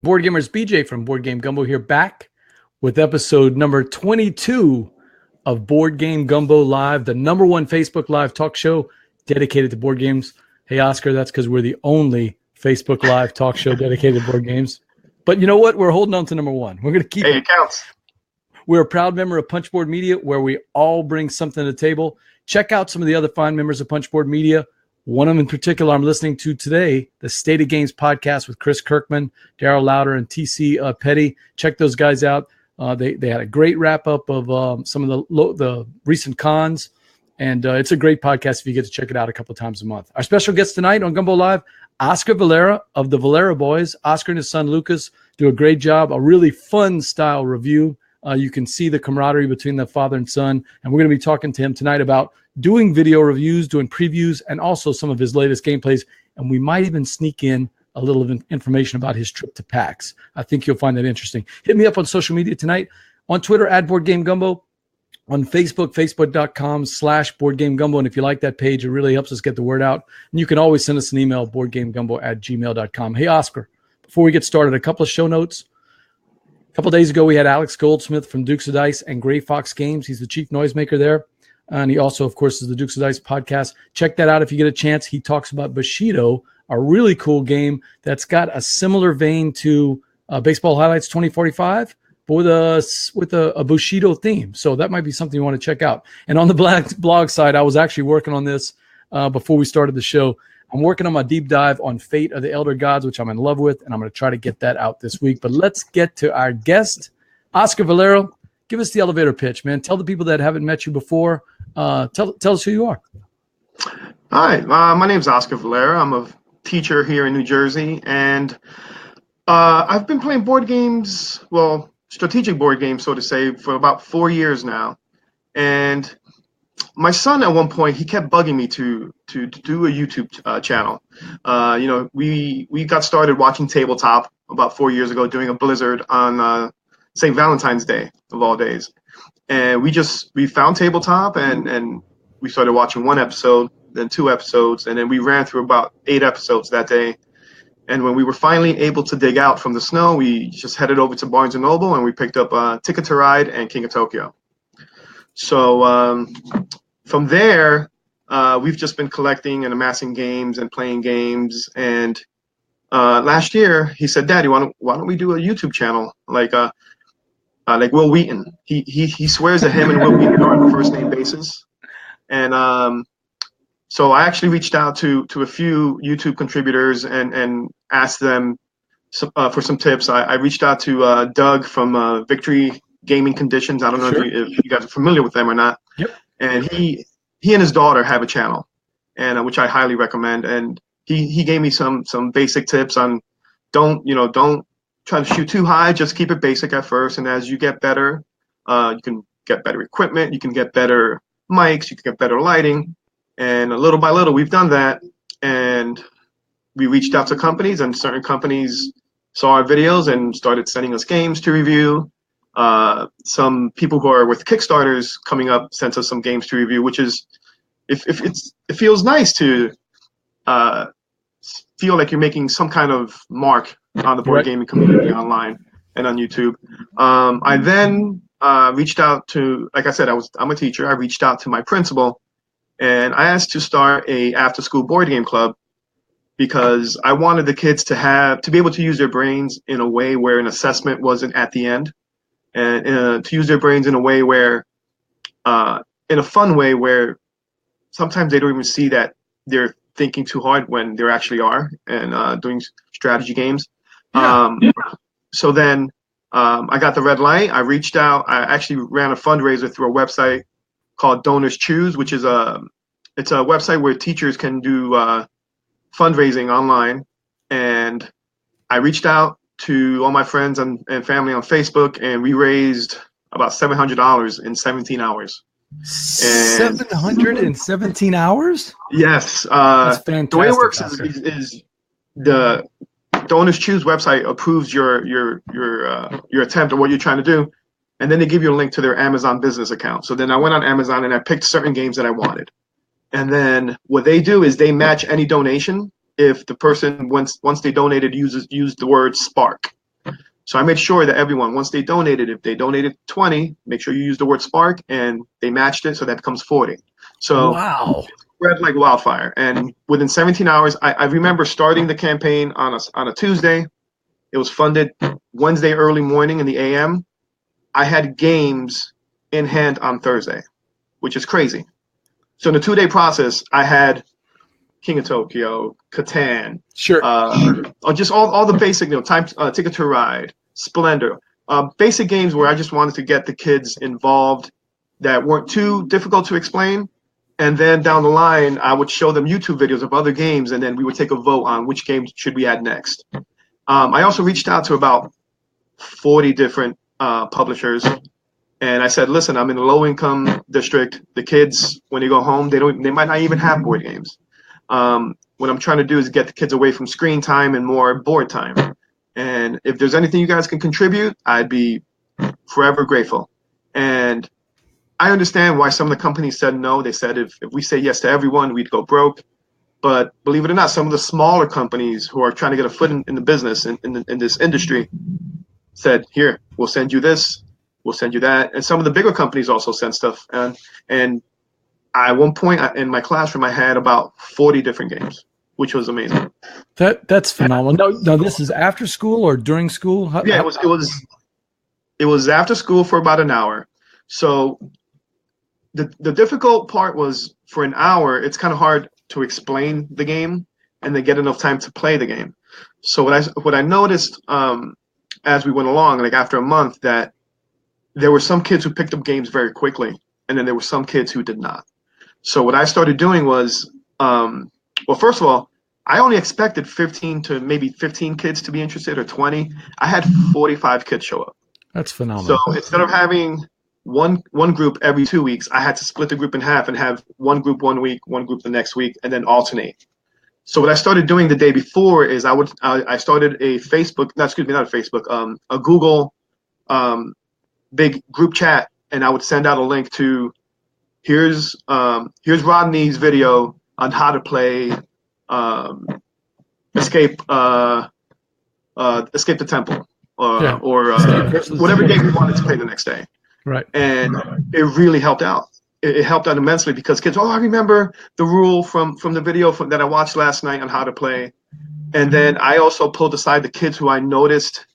Board Gamers, BJ from Board Game Gumbo here, back with episode number 22 of Board Game Gumbo Live, the number one Facebook Live talk show dedicated to board games. Hey, Oscar, that's because we're the only Facebook Live talk show dedicated to board games. But you know what? We're holding on to number one. We're going to keep it. It counts. We're a proud member of Punchboard Media, where we all bring something to the table. Check out some of the other fine members of Punchboard Media. One of them in particular I'm listening to today, the State of Games podcast with Chris Kirkman, Daryl Lauder, and TC Petty. Check those guys out. They had a great wrap-up of some of the recent cons, and it's a great podcast if you get to check it out a couple of times a month. Our special guest tonight on Gumbo Live, Oscar Valera of the Valera Boys. Oscar and his son Lucas do a great job, a really fun style review. You can see the camaraderie between the father and son, and we're going to be talking to him tonight about doing video reviews, doing previews, and also some of his latest gameplays. And we might even sneak in a little information about his trip to PAX. I think you'll find that interesting. Hit me up on social media tonight. On Twitter, @BoardGameGumbo. On Facebook, facebook.com/BoardGameGumbo. And if you like that page, it really helps us get the word out. And you can always send us an email, boardgamegumbo@gmail.com. Hey, Oscar, before we get started, a couple of show notes. A couple of days ago, we had Alex Goldsmith from Dukes of Dice and Gray Fox Games. He's the chief noisemaker there. And he also, of course, is the Dukes of Dice podcast. Check that out if you get a chance. He talks about Bushido, a really cool game that's got a similar vein to Baseball Highlights 2045, but with a Bushido theme. So that might be something you want to check out. And on the blog side, I was actually working on this before we started the show. I'm working on my deep dive on Fate of the Elder Gods, which I'm in love with, and I'm going to try to get that out this week. But let's get to our guest, Oscar Valera. Give us the elevator pitch, man. Tell the people that haven't met you before. Tell us who you are. Hi, my name is Oscar Valera. I'm a teacher here in New Jersey, and I've been playing board games, well, strategic board games, so to say, for about 4 years now. And my son, at one point, he kept bugging me to do a YouTube channel. We got started watching Tabletop about 4 years ago, doing a Blizzard on St. Valentine's Day of all days. And we found Tabletop and we started watching one episode, then 2 episodes, and then we ran through about 8 episodes that day. And when we were finally able to dig out from the snow, we just headed over to Barnes & Noble and we picked up Ticket to Ride and King of Tokyo. So from there, we've just been collecting and amassing games and playing games. And last year, he said, "Daddy, why don't we do a YouTube channel like Will Wheaton?" He swears that him and Will Wheaton are on a first name basis. And so I actually reached out to a few YouTube contributors and asked them for some tips. I reached out to Doug from Victory Gaming Conditions. I don't know if you guys are familiar with them or not. Yep. And he and his daughter have a channel, and which I highly recommend. And he gave me some basic tips on don't try to shoot too high. Just keep it basic at first, and as you get better, you can get better equipment, you can get better mics, you can get better lighting, and little by little, we've done that. And we reached out to companies, and certain companies saw our videos and started sending us games to review. Some people who are with Kickstarters coming up sent us some games to review, which is, it feels nice to feel like you're making some kind of mark on the board gaming community online and on YouTube. I then reached out to, like I said, I'm a teacher. I reached out to my principal, and I asked to start a after-school board game club because I wanted the kids to be able to use their brains in a way where an assessment wasn't at the end, and to use their brains in a way where, in a fun way where sometimes they don't even see that they're thinking too hard when they actually are, and doing strategy games. Yeah. So then I got the red light. I reached out. I actually ran a fundraiser through a website called Donors Choose, which is it's a website where teachers can do fundraising online. And I reached out to all my friends and family on Facebook, and we raised about $700 in 17 hours. 717 hours? Yes. That's fantastic. The way it works is the Donors Choose website approves your attempt or what you're trying to do, and then they give you a link to their Amazon business account. So then I went on Amazon and I picked certain games that I wanted. And then what they do is they match any donation if the person once they donated used the word Spark. So I made sure that everyone, once they donated, if they donated 20, make sure you use the word Spark, and they matched it, so that becomes 40. So wow, it spread like wildfire. And within 17 hours, I remember starting the campaign on a Tuesday. It was funded Wednesday early morning in the AM. I had games in hand on Thursday, which is crazy. So in the 2-day process, I had King of Tokyo, Catan, sure, just all the basic, time, Ticket to Ride, Splendor, basic games where I just wanted to get the kids involved that weren't too difficult to explain. And then down the line, I would show them YouTube videos of other games, and then we would take a vote on which game should we add next. I also reached out to about 40 different publishers, and I said, listen, I'm in a low-income district. The kids, when they go home, they might not even have board games. What I'm trying to do is get the kids away from screen time and more board time. And if there's anything you guys can contribute, I'd be forever grateful. And I understand why some of the companies said no. They said if we say yes to everyone, we'd go broke. But believe it or not, some of the smaller companies who are trying to get a foot in the business, in this industry, said, here, we'll send you this, we'll send you that. And some of the bigger companies also sent stuff. And at one point in my classroom, I had about 40 different games, which was amazing. That's phenomenal. No, this is after school or during school? Yeah, it was after school for about an hour. So the difficult part was for an hour, it's kind of hard to explain the game and then get enough time to play the game. So what I noticed as we went along, like after a month, that there were some kids who picked up games very quickly, and then there were some kids who did not. So what I started doing was, well, first of all, I only expected 15 to maybe 15 kids to be interested, or 20. I had 45 kids show up. That's phenomenal. So instead of having one group every 2 weeks, I had to split the group in half and have one group 1 week, one group the next week, and then alternate. So what I started doing the day before is I started a Facebook, not a Facebook, a Google big group chat, and I would send out a link to here's Rodney's video on how to play Escape the Temple, or whatever game you wanted to play the next day. Right. And it really helped out. It helped out immensely because kids, I remember the rule from the video that I watched last night on how to play. And then I also pulled aside the kids who I noticed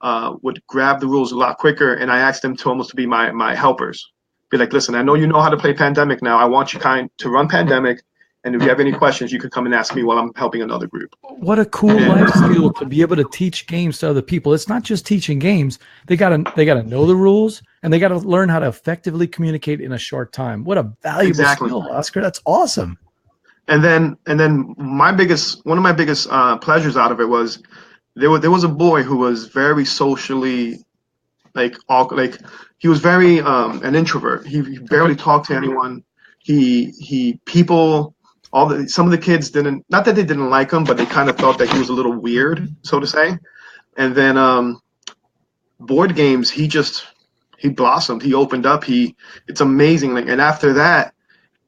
would grab the rules a lot quicker, and I asked them to almost be my helpers. Be like, listen, I know you know how to play Pandemic now. I want you to run Pandemic, and if you have any questions, you could come and ask me while I'm helping another group. What a cool life skill to be able to teach games to other people. It's not just teaching games. They gotta know the rules, and they gotta learn how to effectively communicate in a short time. What a valuable skill, Oscar. That's awesome. And then one of my biggest pleasures out of it was there was a boy who was very socially he was very an introvert. He barely talked to anyone. Some of the kids didn't, not that they didn't like him, but they kind of thought that he was a little weird, so to say. And then board games, he blossomed. He opened up. It's amazing. And after that,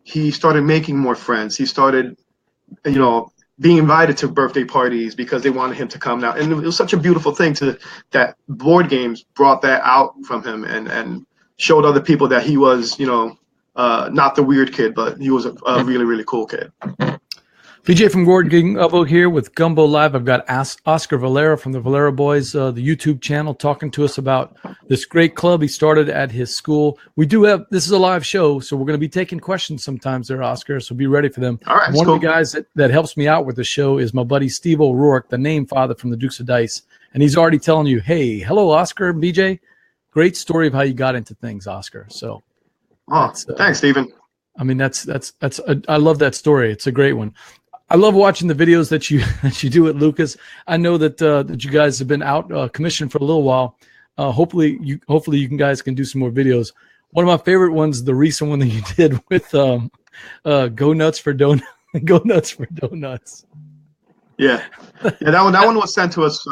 he started making more friends. He started, being invited to birthday parties because they wanted him to come now. And it was such a beautiful thing that board games brought that out from him and showed other people that he was, not the weird kid, but he was a really, really cool kid. VJ from Gumbo here with Gumbo Live. I've got Oscar Valera from the Valera Boys, the YouTube channel, talking to us about this great club he started at his school. This is a live show, so we're going to be taking questions sometimes there, Oscar, so be ready for them. All right, One of the guys that helps me out with the show is my buddy Steve O'Rourke, the name father from the Dukes of Dice, and he's already telling you, hey, hello, Oscar and BJ. Great story of how you got into things, Oscar. So, thanks, Stephen. I mean, I love that story. It's a great one. I love watching the videos that you do at Lucas. I know that you guys have been out commissioned for a little while. Hopefully you guys can do some more videos. One of my favorite ones, the recent one that you did with Go Nuts for Donuts. Go Nuts for Donuts. Yeah, that one was sent to us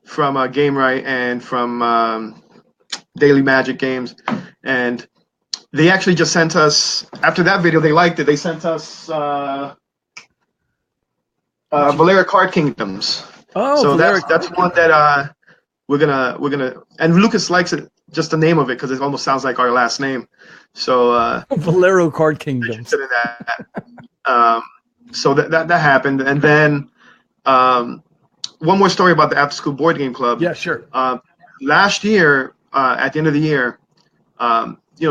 from Game Right and from Daily Magic Games, and they actually just sent us, after that video, they liked it. They sent us Valera Card Kingdoms. Oh, so that's one that and Lucas likes it, just the name of it, because it almost sounds like our last name. So Valero Card Kingdoms. consider that. So that happened, and then one more story about the after school board game club. Yeah, sure. Last year, at the end of the year,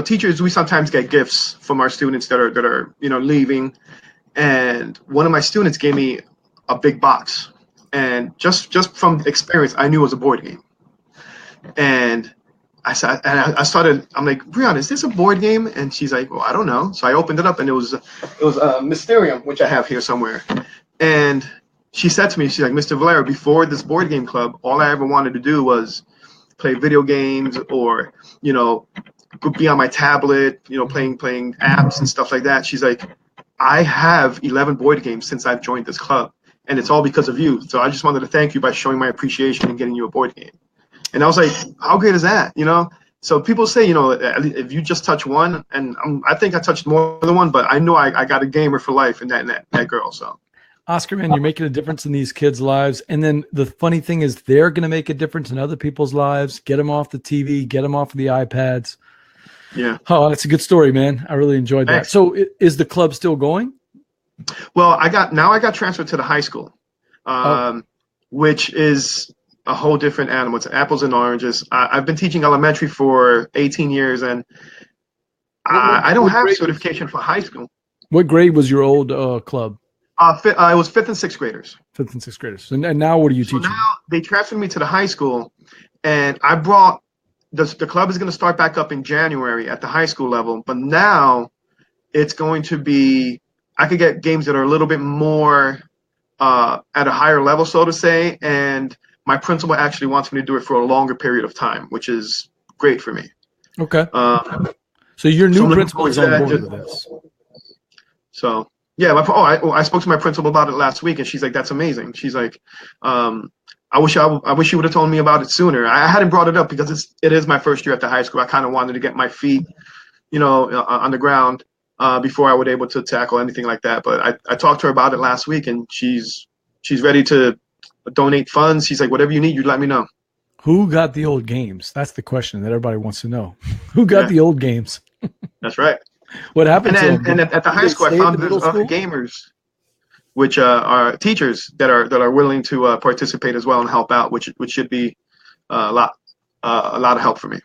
teachers, we sometimes get gifts from our students that are leaving, and one of my students gave me a big box, and just from experience, I knew it was a board game. And I started. I'm like, Brianna, is this a board game? And she's like, well, I don't know. So I opened it up, and it was Mysterium, which I have here somewhere. And she said to me, she's like, Mr. Valera, before this board game club, all I ever wanted to do was play video games, or be on my tablet, playing apps and stuff like that. She's like, I have 11 board games since I've joined this club, and it's all because of you. So I just wanted to thank you by showing my appreciation and getting you a board game. And I was like, how great is that? So people say, if you just touch one, and I think I touched more than one, but I know I got a gamer for life in that girl. So, Oscar, man, you're making a difference in these kids' lives. And then the funny thing is, they're going to make a difference in other people's lives. Get them off the TV, get them off of the iPads. Yeah. Oh, that's a good story, man. I really enjoyed that. Thanks. So is the club still going? Well, I got transferred to the high school, which is a whole different animal. It's apples and oranges. I've been teaching elementary for 18 years, and I don't have certification for high school. What grade was your old club? It was 5th and 6th graders. 5th and 6th graders. And now what are you teaching? Now they transferred me to the high school, and I brought the club is going to start back up in January at the high school level. But now it's going to be, I could get games that are a little bit more at a higher level, so to say, and my principal actually wants me to do it for a longer period of time, which is great for me. Okay. So your new principal is on board with this. So yeah, I spoke to my principal about it last week, and she's like, "That's amazing." She's like, "I wish you would have told me about it sooner." I hadn't brought it up because it is my first year at the high school. I kind of wanted to get my feet, on the ground before I would able to tackle anything like that. But I talked to her about it last week, and she's ready to donate funds. She's like, whatever you need, you let me know. Who got the old games? That's the question that everybody wants to know. Who got the old games? That's right. What happened to them? And at the high school, I found there's other gamers, which are teachers that are willing to participate as well and help out, which should be a lot of help for me.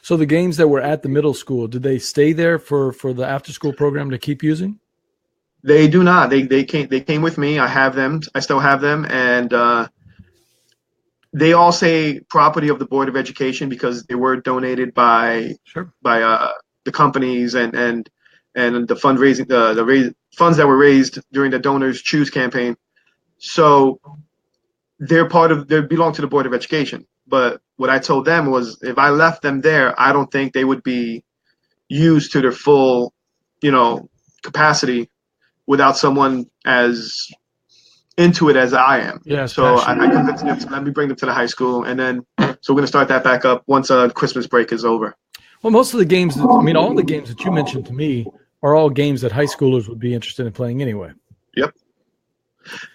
So the games that were at the middle school, did they stay there for the after school program to keep using? They do not. They came with me. I have them. I still have them, and they all say property of the Board of Education because they were donated by the companies and the fundraising the funds that were raised during the Donors Choose campaign. So they belong to the Board of Education. But what I told them was, if I left them there, I don't think they would be used to their full, capacity without someone as into it as I am. Yeah. So I convinced them to let me bring them to the high school, and then so we're going to start that back up once Christmas break is over. Well, most of the games, all the games that you mentioned to me are all games that high schoolers would be interested in playing anyway. Yep.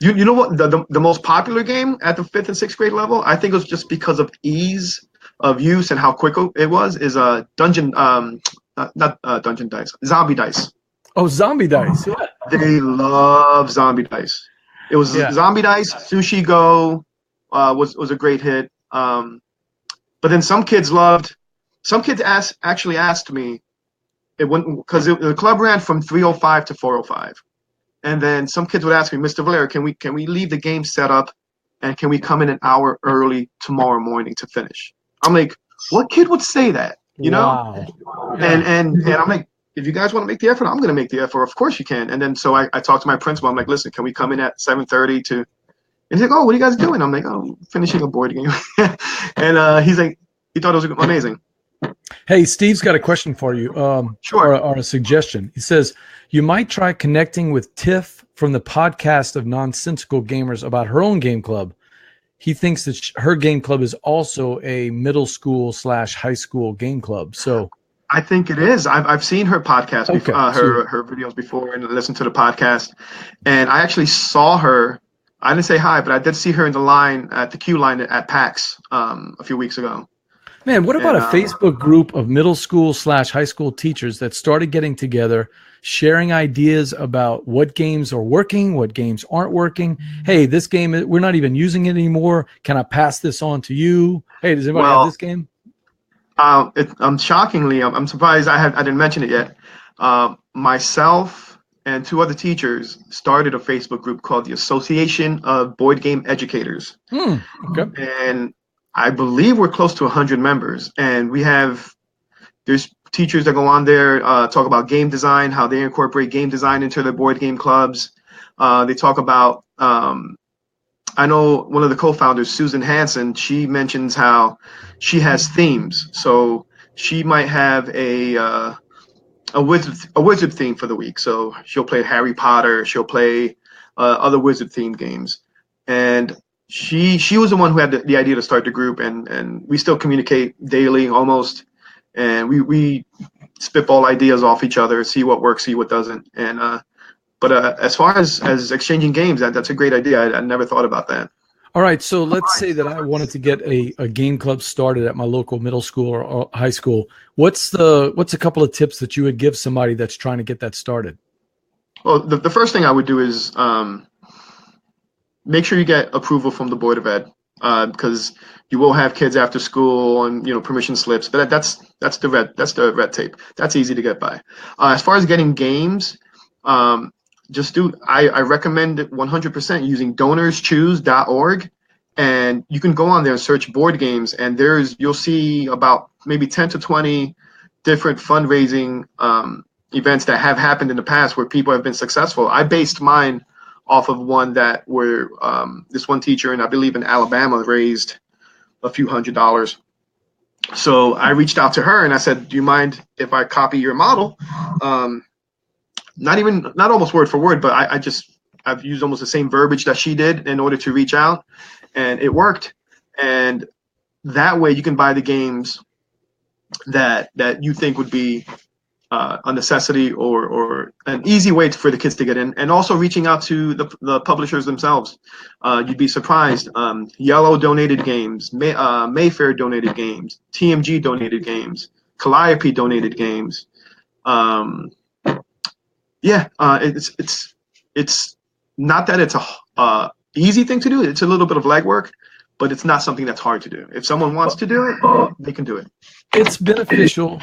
You know what? The most popular game at the 5th and 6th grade level, I think it was just because of ease of use and how quick it was, is Dungeon, not Dungeon Dice, Zombie Dice. Oh, Zombie Dice. Yeah. They love Zombie Dice. It was Zombie Dice. Sushi Go was a great hit. But then some kids actually asked me, because the club ran from 3:05 to 4:05. And then some kids would ask me, Mr. Valera, can we leave the game set up, and can we come in an hour early tomorrow morning to finish? I'm like, what kid would say that? Wow. Yeah. And I'm like, if you guys want to make the effort, I'm going to make the effort. Of course you can. And then so I talked to my principal. I'm like, listen, can we come in at 7:30 to? And he's like, oh, what are you guys doing? I'm like, oh, finishing a board game. And he's like, he thought it was amazing. Hey, Steve's got a question for you. Sure. Or a suggestion. He says, you might try connecting with Tiff from the podcast of Nonsensical Gamers about her own game club. He thinks that her game club is also a middle school / high school game club. So I think it is. I've seen her podcast, before, her videos before, and listened to the podcast. And I actually saw her. I didn't say hi, but I did see her in the line at the queue line at PAX a few weeks ago. Man, what about And a Facebook group of middle school / high school teachers that started getting together, sharing ideas about what games are working, what games aren't working? Hey, this game, we're not even using it anymore. Can I pass this on to you? Hey, does anybody have well, this game? shockingly, I'm surprised I didn't mention it yet. Myself and two other teachers started a Facebook group called the Association of Board Game Educators. Okay. And I believe we're close to 100 members. And there's teachers that go on there, talk about game design, how they incorporate game design into their board game clubs. They talk about, I know one of the co-founders, Susan Hansen, she mentions how she has themes. So she might have a wizard theme for the week. So she'll play Harry Potter. She'll play other wizard themed games. And she was the one who had the idea to start the group, and we still communicate daily almost, and we spitball ideas off each other, see what works, see what doesn't. And but as far as exchanging games, that's a great idea. I never thought about that. All right, so let's say that I wanted to get a game club started at my local middle school or high school. What's a couple of tips that you would give somebody that's trying to get that started? Well, the first thing I would do is make sure you get approval from the Board of Ed, because you will have kids after school and permission slips. But that's the red tape. That's easy to get by. As far as getting games, I recommend 100% using donorschoose.org, and you can go on there and search board games, and you'll see about maybe 10 to 20 different fundraising events that have happened in the past where people have been successful. I based mine off of one where this one teacher, and I believe in Alabama, raised a few $100s. So I reached out to her and I said, "Do you mind if I copy your model?" Not almost word for word, but I've used almost the same verbiage that she did in order to reach out, and it worked. And that way you can buy the games that you think would be a necessity or an easy way for the kids to get in, and also reaching out to the publishers themselves. You'd be surprised. Yellow donated games, Mayfair donated games, TMG donated games, Calliope donated games. It's not that it's a easy thing to do. It's a little bit of legwork, but it's not something that's hard to do. If someone wants to do it, they can do it. It's beneficial.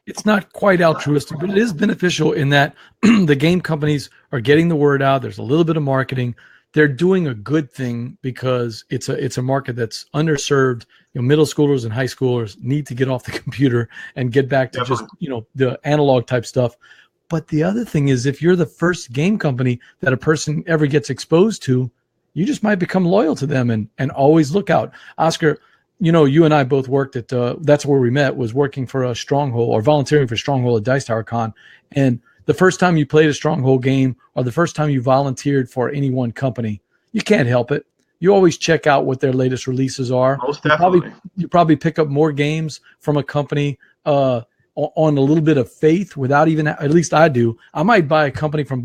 It's not quite altruistic, but it is beneficial in that the game companies are getting the word out. There's a little bit of marketing. They're doing a good thing because it's a market that's underserved. Middle schoolers and high schoolers need to get off the computer and get back to just the analog type stuff. But the other thing is, if you're the first game company that a person ever gets exposed to, you just might become loyal to them and always look out. Oscar, you and I both worked at, that's where we met, was working for a Stronghold or volunteering for Stronghold at Dice Tower Con. And the first time you played a Stronghold game or the first time you volunteered for any one company, you can't help it. You always check out what their latest releases are. Most definitely. You probably pick up more games from a company on a little bit of faith without even, at least I do. I might buy a company from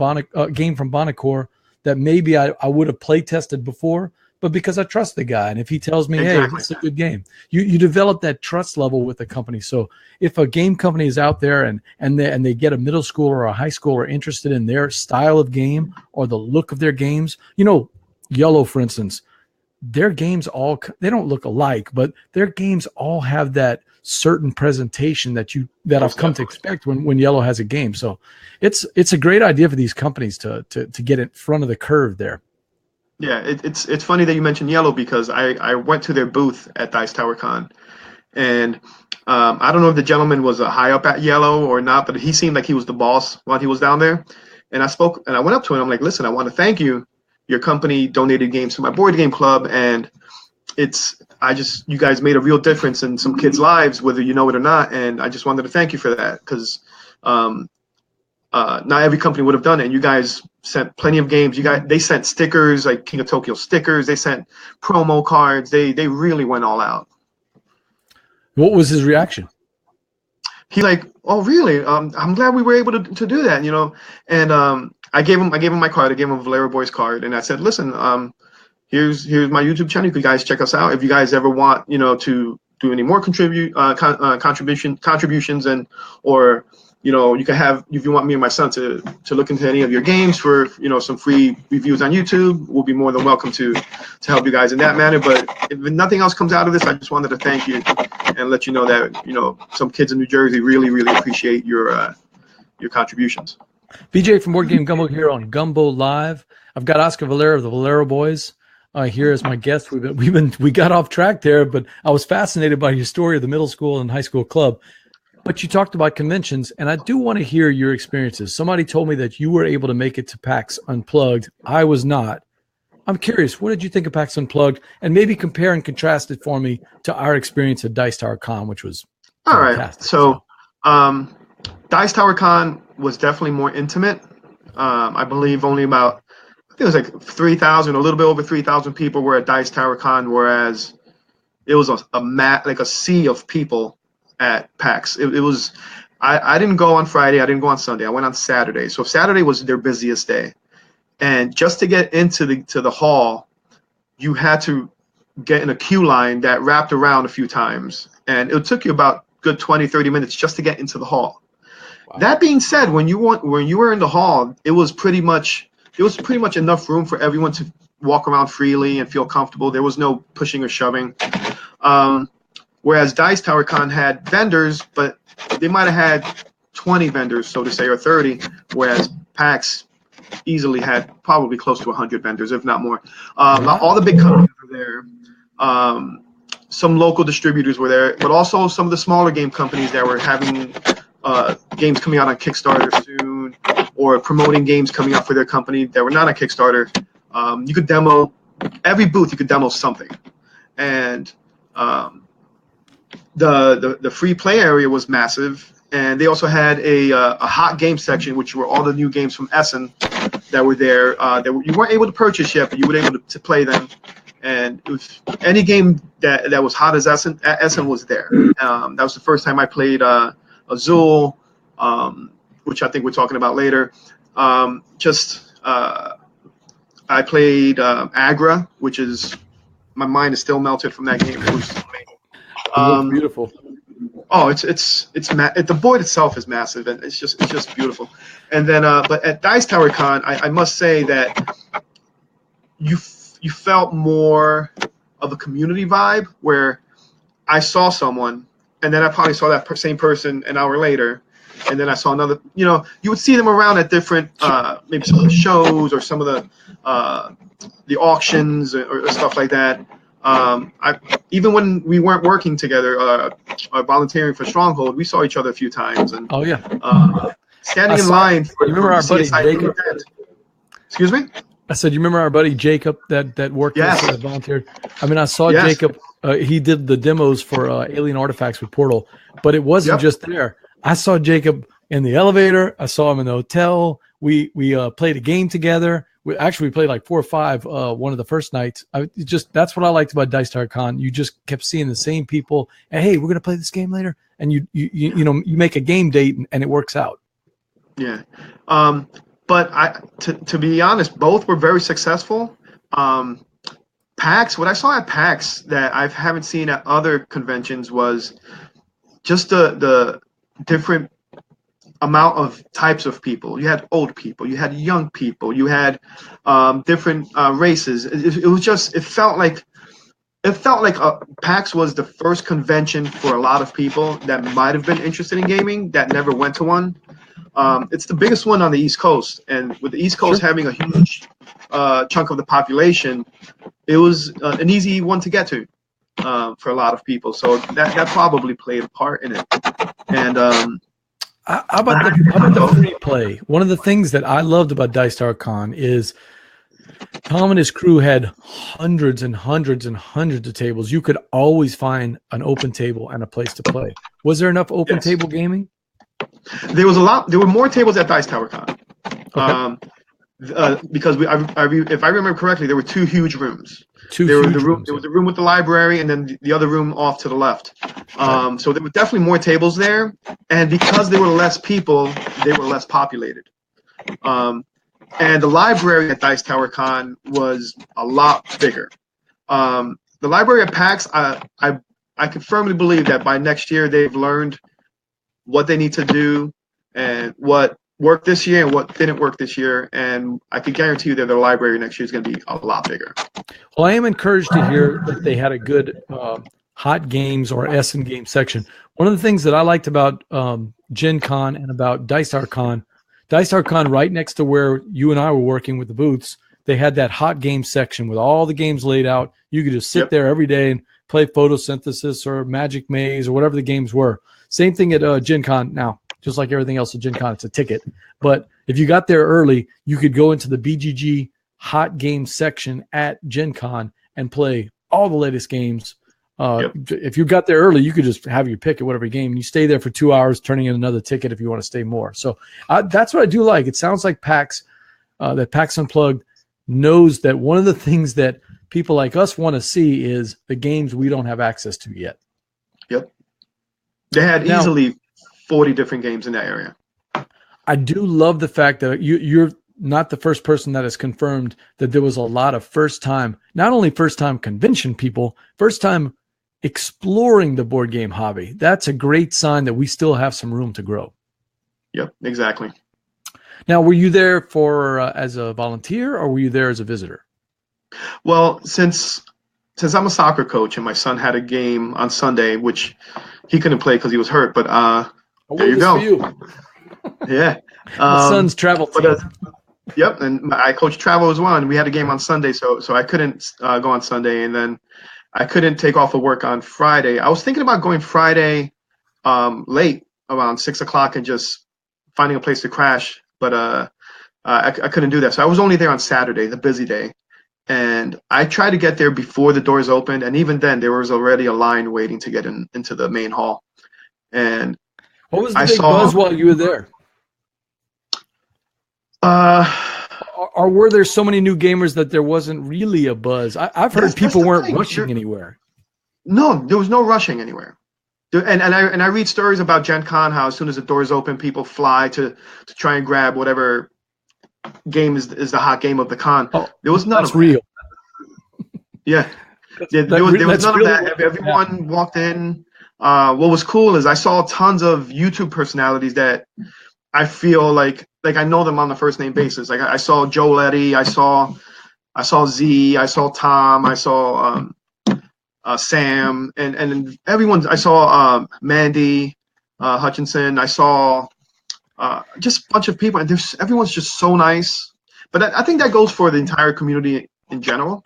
game from Bonacor that maybe I would have play tested before, but because I trust the guy. And if he tells me, Exactly. Hey, it's a good game, you develop that trust level with the company. So if a game company is out there and they get a middle schooler or a high schooler interested in their style of game or the look of their games, Yellow, for instance, their games they don't look alike, but their games all have that certain presentation that I've come to expect when Yellow has a game. So it's a great idea for these companies to get in front of the curve there. Yeah, it's funny that you mentioned Yellow because I went to their booth at Dice Tower Con, and I don't know if the gentleman was high up at Yellow or not, but he seemed like he was the boss while he was down there. And I went up to him. I'm like, "Listen, I want to thank you. Your company donated games to my board game club, and you guys made a real difference in some kids' lives, whether you know it or not. And I just wanted to thank you for that because not every company would have done it. And you guys sent plenty of games. They sent stickers, like King of Tokyo stickers. They sent promo cards. They really went all out." What was his reaction? He like, "Oh, really? I'm glad we were able to do that, And I gave him my card. I gave him a Valera Boys card, and I said, listen, here's my YouTube channel. You guys check us out. If you guys ever want, to do any more contributions, and or you can have, if you want me and my son to look into any of your games for some free reviews on YouTube, we'll be more than welcome to help you guys in that manner. But if nothing else comes out of this, I just wanted to thank you and let you know that some kids in New Jersey really appreciate your contributions. BJ from Board Game Gumbo here on Gumbo Live. I've got Oscar Valera of the Valera Boys here as my guest. We got off track there, but I was fascinated by your story of the middle school and high school club. But you talked about conventions, and I do want to hear your experiences. Somebody told me that you were able to make it to PAX Unplugged. I was not. I'm curious, what did you think of PAX Unplugged? And maybe compare and contrast it for me to our experience at Dice Tower Con, which was fantastic. All right. So Dice Tower Con was definitely more intimate. I believe only about, I think it was like 3,000, a little bit over 3,000 people were at Dice Tower Con, whereas it was a sea of people at PAX. It was, I didn't go on Friday, I didn't go on Sunday, I went on Saturday. So Saturday was their busiest day. And just to get into the hall, you had to get in a queue line that wrapped around a few times. And it took you about good 20, 30 minutes just to get into the hall. Wow. That being said, when you were in the hall, it was pretty much enough room for everyone to walk around freely and feel comfortable. There was no pushing or shoving. Whereas Dice Tower Con had vendors, but they might have had 20 vendors, so to say, or 30, whereas PAX easily had probably close to 100 vendors, if not more. All the big companies were there. Some local distributors were there, but also some of the smaller game companies that were having games coming out on Kickstarter soon, or promoting games coming out for their company that were not on Kickstarter. You could demo, every booth you could demo something. And the free play area was massive, and they also had a hot game section, which were all the new games from Essen that were there. You weren't able to purchase yet, but you were able to play them. And it was any game that was hot as Essen was there. That was the first time I played Azul, which I think we're talking about later. I played Agra, which is, my mind is still melted from that game. It was amazing. Beautiful. Oh, the board itself is massive, and it's just beautiful. And then, but at Dice Tower Con, I must say that you felt more of a community vibe, where I saw someone, and then I probably saw that same person an hour later, and then I saw another. You would see them around at different, maybe some of the shows or some of the auctions or stuff like that. Even when we weren't working together, volunteering for Stronghold, we saw each other a few times. And standing in line for, you remember our buddy Jacob? Excuse me? I said, you remember our buddy Jacob that worked with us, that volunteered? I mean, I saw Jacob. He did the demos for Alien Artifacts with Portal, but it wasn't just there. I saw Jacob in the elevator. I saw him in the hotel. We played a game together. We played like 4 or 5 one of the first nights. That's what I liked about Dice Tower Con. You just kept seeing the same people. And hey, we're gonna play this game later, and you make a game date and it works out. Yeah, but to be honest, both were very successful. PAX, what I saw at PAX that I haven't seen at other conventions was just the different amount of types of people. You had old people, you had young people, you had different races. It felt like PAX was the first convention for a lot of people that might have been interested in gaming that never went to one. It's the biggest one on the East Coast, and with the East Coast having a huge chunk of the population, it was an easy one to get to for a lot of people. So that probably played a part in it. And how about the free play? One of the things that I loved about Dice Tower Con is Tom and his crew had hundreds and hundreds and hundreds of tables. You could always find an open table and a place to play. Was there enough open table gaming? There was a lot. There were more tables at Dice Tower Con. Okay. Because if I remember correctly, there were 2 huge rooms. There was a room with the library, and then the other room off to the left. So there were definitely more tables there, and because there were less people, they were less populated. And the library at Dice Tower Con was a lot bigger. The library at PAX, I can firmly believe that by next year they've learned what they need to do and what worked this year and what didn't work this year. And I can guarantee you that their library next year is going to be a lot bigger. Well, I am encouraged to hear that they had a good hot games or S&Game game section. One of the things that I liked about Gen Con and about Dice Tower Con, right next to where you and I were working with the booths, they had that hot game section with all the games laid out. You could just sit there every day and play Photosynthesis or Magic Maze or whatever the games were. Same thing at Gen Con. Now, just like everything else at Gen Con, it's a ticket. But if you got there early, you could go into the BGG hot game section at Gen Con and play all the latest games. If you got there early, you could just have your pick at whatever game, and you stay there for 2 hours, turning in another ticket if you want to stay more. So that's what I do like. It sounds like PAX Unplugged knows that one of the things that people like us want to see is the games we don't have access to yet. Yep. They had easily 40 different games in that area. I do love the fact that you're not the first person that has confirmed that there was a lot of not only first-time convention people, first-time exploring the board game hobby. That's a great sign that we still have some room to grow. Yep, exactly. Now, were you there for as a volunteer, or were you there as a visitor? Well, since I'm a soccer coach and my son had a game on Sunday, which he couldn't play because he was hurt, but there you go. Yeah. My son's travel team. Yep, and I coach travel as well, and we had a game on Sunday, so I couldn't go on Sunday, and then I couldn't take off of work on Friday. I was thinking about going Friday late, around 6 o'clock, and just finding a place to crash, but I couldn't do that. So I was only there on Saturday, the busy day, and I tried to get there before the doors opened, and even then there was already a line waiting to get into the main hall. And what was the big buzz while you were there? Or were there so many new gamers that there wasn't really a buzz? I've heard people weren't rushing anywhere. No, there was no rushing anywhere. And I read stories about Gen Con, how as soon as the doors open, people fly to try and grab whatever game is the hot game of the con. There was none of that. That's real. Yeah. There was none of that. Everyone walked in. What was cool is I saw tons of YouTube personalities that I feel like I know them on the first name basis. Like I saw Joe Letty, I saw Z, I saw Tom, I saw Sam, and everyone. I saw Mandy Hutchinson. I saw just a bunch of people, and everyone's just so nice. But I think that goes for the entire community in general.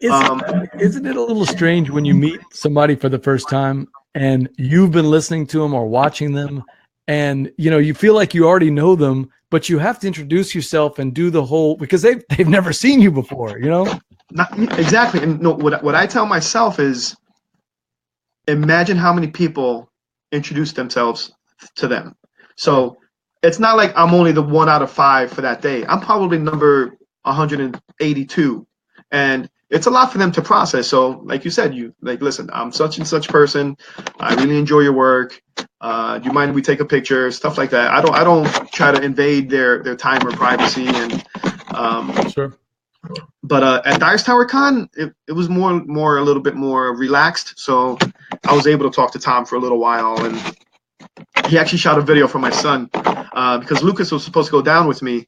Isn't it a little strange when you meet somebody for the first time and you've been listening to them or watching them, and you feel like you already know them, but you have to introduce yourself and do the whole, because they've never seen you before, Not exactly. And no, what I tell myself is, imagine how many people introduce themselves to them. So it's not like I'm only the 1 out of 5 for that day. I'm probably number 182, and it's a lot for them to process. So like you said, listen, I'm such and such person. I really enjoy your work. Do you mind if we take a picture? Stuff like that. I don't try to invade their time or privacy. And sure. But at Dice Tower Con, it was more a little bit more relaxed. So I was able to talk to Tom for a little while, and he actually shot a video for my son because Lucas was supposed to go down with me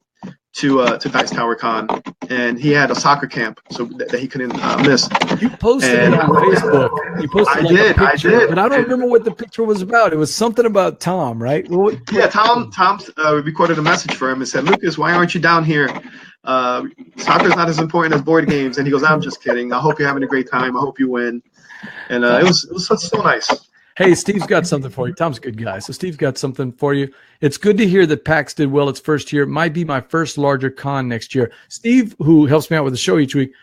to Dice Tower Con, and he had a soccer camp, so that he couldn't miss. You posted it on Facebook. You posted I did, but I don't remember what the picture was about. It was something about Tom, right? Yeah, Tom recorded a message for him and said, "Lucas, why aren't you down here? Soccer's not as important as board games." And he goes, "I'm just kidding. I hope you're having a great time. I hope you win." And it was so nice. Hey, Steve's got something for you. Tom's a good guy. So Steve's got something for you. It's good to hear that PAX did well its first year. It might be my first larger con next year. Steve, who helps me out with the show each week,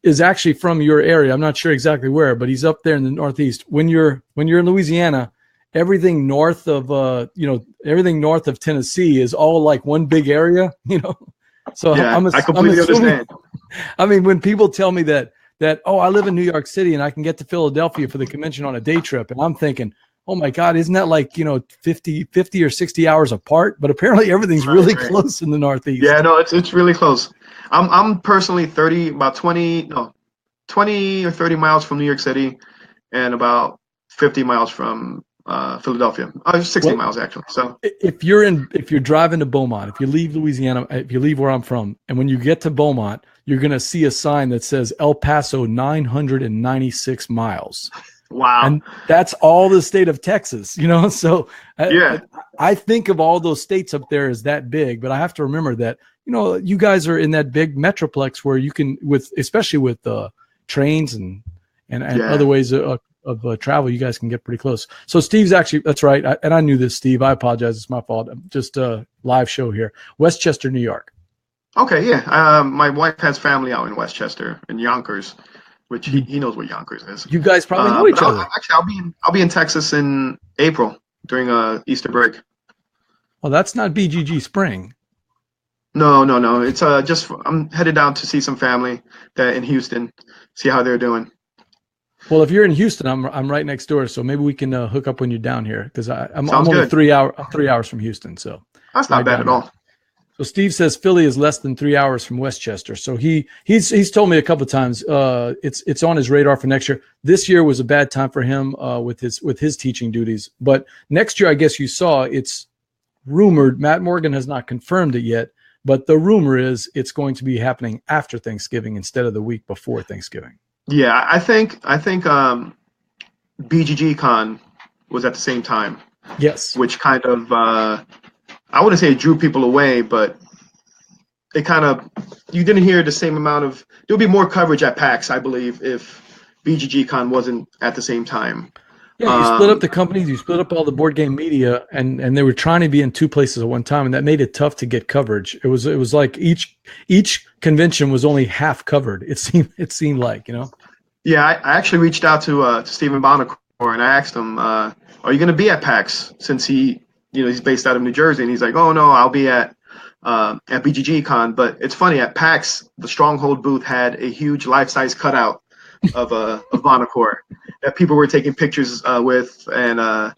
is actually from your area. I'm not sure exactly where, but he's up there in the Northeast. When you're in Louisiana, everything north of Tennessee is all like one big area, So yeah, I completely understand. I mean, when people tell me that I live in New York City and I can get to Philadelphia for the convention on a day trip, and I'm thinking, oh my God, isn't that like, 50 or 60 hours apart? But apparently everything's really close in the Northeast. Yeah, no, it's really close. I'm personally 20 or 30 miles from New York City, and about 50 miles from Philadelphia. 60 miles actually. So if you're driving to Beaumont, if you leave Louisiana, if you leave where I'm from, and when you get to Beaumont, you're going to see a sign that says El Paso 996 miles. Wow. And that's all the state of Texas, So I think of all those states up there as that big, but I have to remember that, you guys are in that big metroplex where you can, especially with trains and other ways of travel, you guys can get pretty close. So Steve's actually, that's right. And I knew this, Steve. I apologize. It's my fault. Just a live show here. Westchester, New York. Okay, yeah. My wife has family out in Westchester, in Yonkers, which he knows what Yonkers is. You guys probably know each other. I'll be in Texas in April during Easter break. Oh, that's not BGG Spring. No. It's just I'm headed down to see some family that in Houston, see how they're doing. Well, if you're in Houston, I'm right next door, so maybe we can hook up when you're down here because I'm only good. 3 hours from Houston, so that's not bad at all. So Steve says Philly is less than 3 hours from Westchester. So he's told me a couple of times it's on his radar for next year. This year was a bad time for him with his teaching duties, but next year I guess you saw it's rumored. Matt Morgan has not confirmed it yet, but the rumor is it's going to be happening after Thanksgiving instead of the week before Thanksgiving. Yeah, I think BGG Con was at the same time. Yes, which kind of I wouldn't say it drew people away, but it kind of, you didn't hear the same amount of, there would be more coverage at PAX, I believe, if BGG Con wasn't at the same time. Yeah, you split up the companies, you split up all the board game media, and they were trying to be in two places at one time, and that made it tough to get coverage. It was like each convention was only half covered. It seemed like, Yeah, I actually reached out to Stephen Bonacore, and I asked him, are you going to be at PAX, since he's based out of New Jersey, and he's like, oh no, I'll be at BGG Con. But it's funny, at PAX, the Stronghold booth had a huge life-size cutout of Bonacore that people were taking pictures with, and I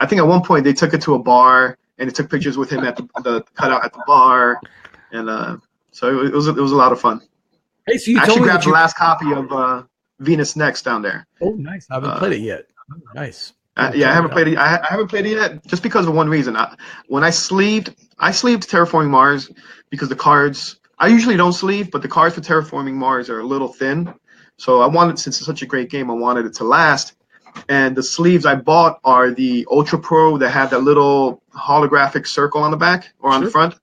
think at one point they took it to a bar and they took pictures with him at the cutout at the bar, and so it was a lot of fun. Hey, so you I actually told me grabbed the last copy of Venus Next down there. Oh, nice! I haven't played it yet. Oh, nice. Yeah, I haven't played it. I haven't played it yet, just because of one reason. When I sleeved Terraforming Mars, because the cards, I usually don't sleeve, but the cards for Terraforming Mars are a little thin. So I wanted, since it's such a great game, I wanted it to last. And the sleeves I bought are the Ultra Pro that have that little holographic circle on the back or on the front.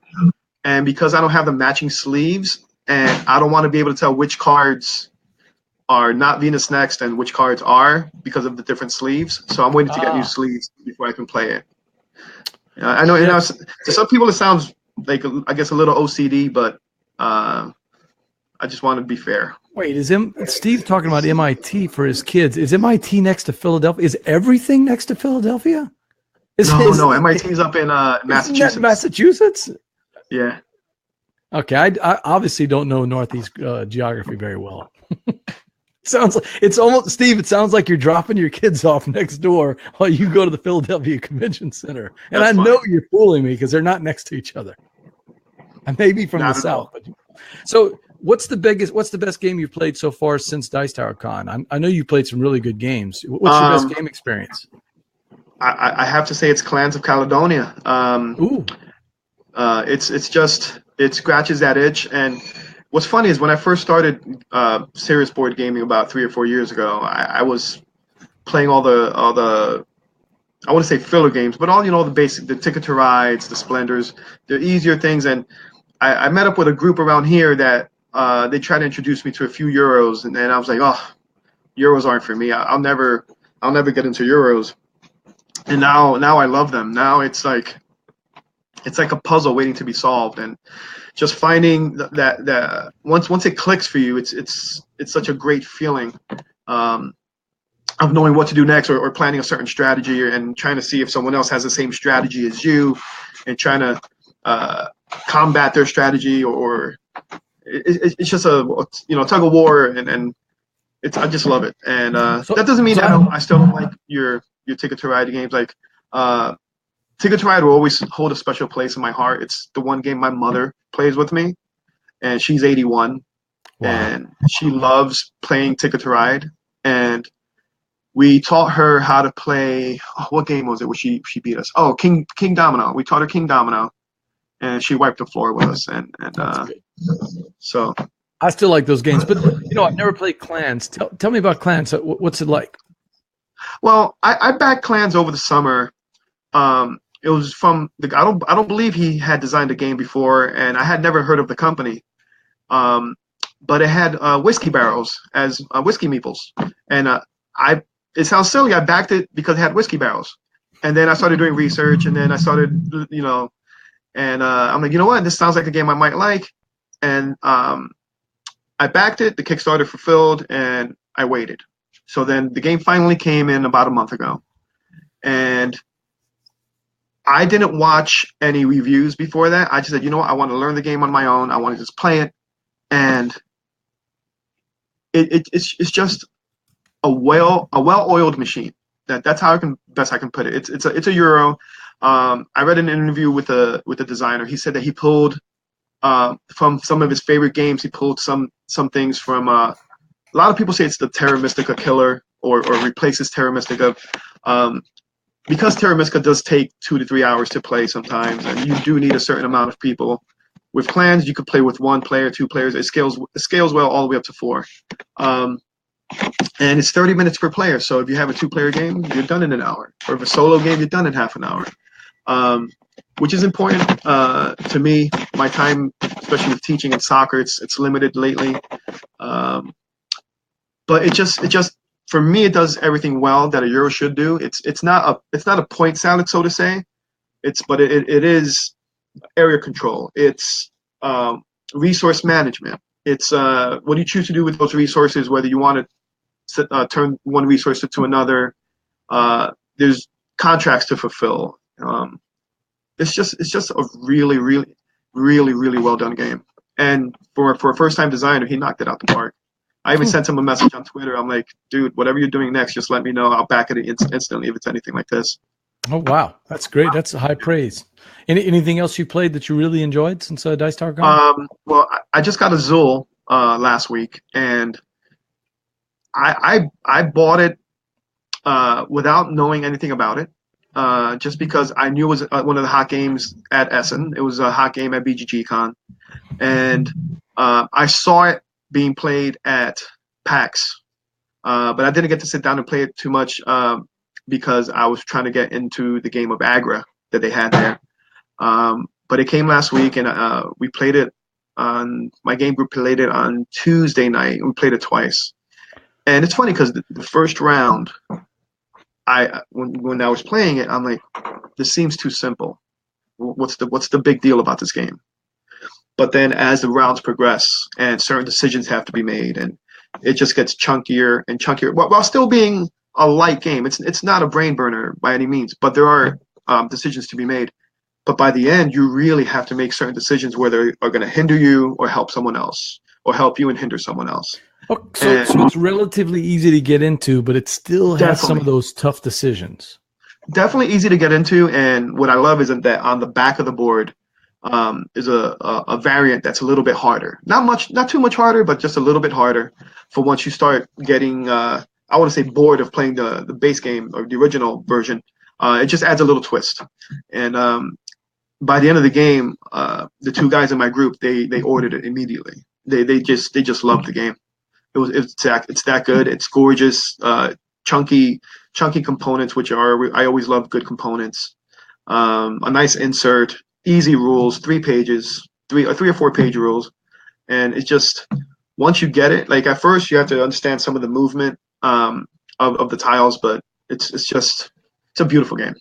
And because I don't have the matching sleeves, and I don't want to be able to tell which cards are not Venus Next and which cards are, because of the different sleeves. So I'm waiting to get new sleeves before I can play it. I know, to some people it sounds like, I guess, a little OCD, but I just want to be fair. Wait, is Steve talking about MIT for his kids? Is MIT next to Philadelphia? Is everything next to Philadelphia? No, MIT's up in Massachusetts. Massachusetts? Yeah. Okay, I obviously don't know Northeast geography very well. Sounds like it's almost, Steve, it sounds like you're dropping your kids off next door while you go to the Philadelphia Convention Center. And I know you're fooling me because they're not next to each other. And maybe from the South. But, so what's the best game you've played so far since Dice Tower Con? I know you played some really good games. What's your best game experience? I have to say it's Clans of Caledonia. It scratches that itch. And what's funny is when I first started serious board gaming about 3 or 4 years ago, I was playing all the I want to say filler games, but all the basic, the Ticket to Rides, the Splendors, the easier things. And I met up with a group around here that they tried to introduce me to a few Euros, and I was like, oh, Euros aren't for me. I'll never get into Euros. And now I love them. Now it's like a puzzle waiting to be solved, and just finding that once it clicks for you, it's such a great feeling of knowing what to do next, or planning a certain strategy, and trying to see if someone else has the same strategy as you, and trying to combat their strategy, or it's just a tug of war, and I just love it. And that doesn't mean I still don't like your your Ticket to Ride games. Like Ticket to Ride will always hold a special place in my heart. It's the one game my mother plays with me, and she's 81, Wow. and she loves playing Ticket to Ride. And we taught her how to play. Oh, what game was it? Where she beat us? Oh, King Domino. We taught her King Domino, and she wiped the floor with us. And so I still like those games, but I've never played Clans. Tell me about Clans. What's it like? Well, I backed Clans over the summer. It was from I don't believe he had designed a game before, and I had never heard of the company. But it had whiskey barrels as whiskey meeples, and it sounds silly. I backed it because it had whiskey barrels, and then I started doing research, and then I started, and I'm like, you know what, this sounds like a game I might like, and I backed it. The Kickstarter fulfilled, and I waited. So then the game finally came in about a month ago, and I didn't watch any reviews before that. I just said, you know what, I want to learn the game on my own. I want to just play it, and it's just a well-oiled machine. That's how I can put it. It's a Euro. I read an interview with the designer. He said that he pulled from some of his favorite games. He pulled some things from. A lot of people say it's the Terra Mystica killer or replaces Terra Mystica. Because Terra Mystica does take 2 to 3 hours to play sometimes, and you do need a certain amount of people. With Clans, you could play with 1 player, 2 players. It scales well all the way up to 4. And it's 30 minutes per player. So if you have a 2-player game, you're done in an hour. Or if a solo game, you're done in half an hour. Which is important to me. My time, especially with teaching and soccer, it's limited lately. But it just for me, it does everything well that a Euro should do. It's not a point salad, so to say. But it is area control. It's resource management. It's what do you choose to do with those resources, whether you want to turn one resource to another. There's contracts to fulfill. It's just a really, really, really, really well done game. And for a first time designer, he knocked it out the park. I even sent him a message on Twitter. I'm like, dude, whatever you're doing next, just let me know. I'll back it instantly if it's anything like this. Oh, wow. That's great. That's a high praise. Anything else you played that you really enjoyed since Dice Tower gone? Well, I just got Azul last week, and I bought it without knowing anything about it, just because I knew it was one of the hot games at Essen. It was a hot game at BGG-Con, and I saw it being played at PAX, but I didn't get to sit down and play it too much because I was trying to get into the game of Agra that they had there. But it came last week, and we played it on my game group. Played it on Tuesday night. We played it twice, and it's funny because the first round, when I was playing it, I'm like, this seems too simple. What's the big deal about this game? But then as the rounds progress and certain decisions have to be made, and it just gets chunkier and chunkier, while still being a light game. It's not a brain burner by any means, but there are decisions to be made. But by the end, you really have to make certain decisions where they are going to hinder you or help someone else, or help you and hinder someone else. Oh, so it's relatively easy to get into, but it still has some of those tough decisions. Definitely easy to get into, and what I love is that on the back of the board is a variant that's a little bit harder. Not too much harder, but just a little bit harder for once you start getting, I want to say, bored of playing the base game or the original version. It just adds a little twist. And by the end of the game, the 2 guys in my group, they ordered it immediately. They just loved the game. It's that good. It's gorgeous, chunky components, which I always love good components. A nice insert, easy rules, 3 pages, 3 or 4 page rules, and it's just, once you get it, like at first you have to understand some of the movement of the tiles, but it's a beautiful game.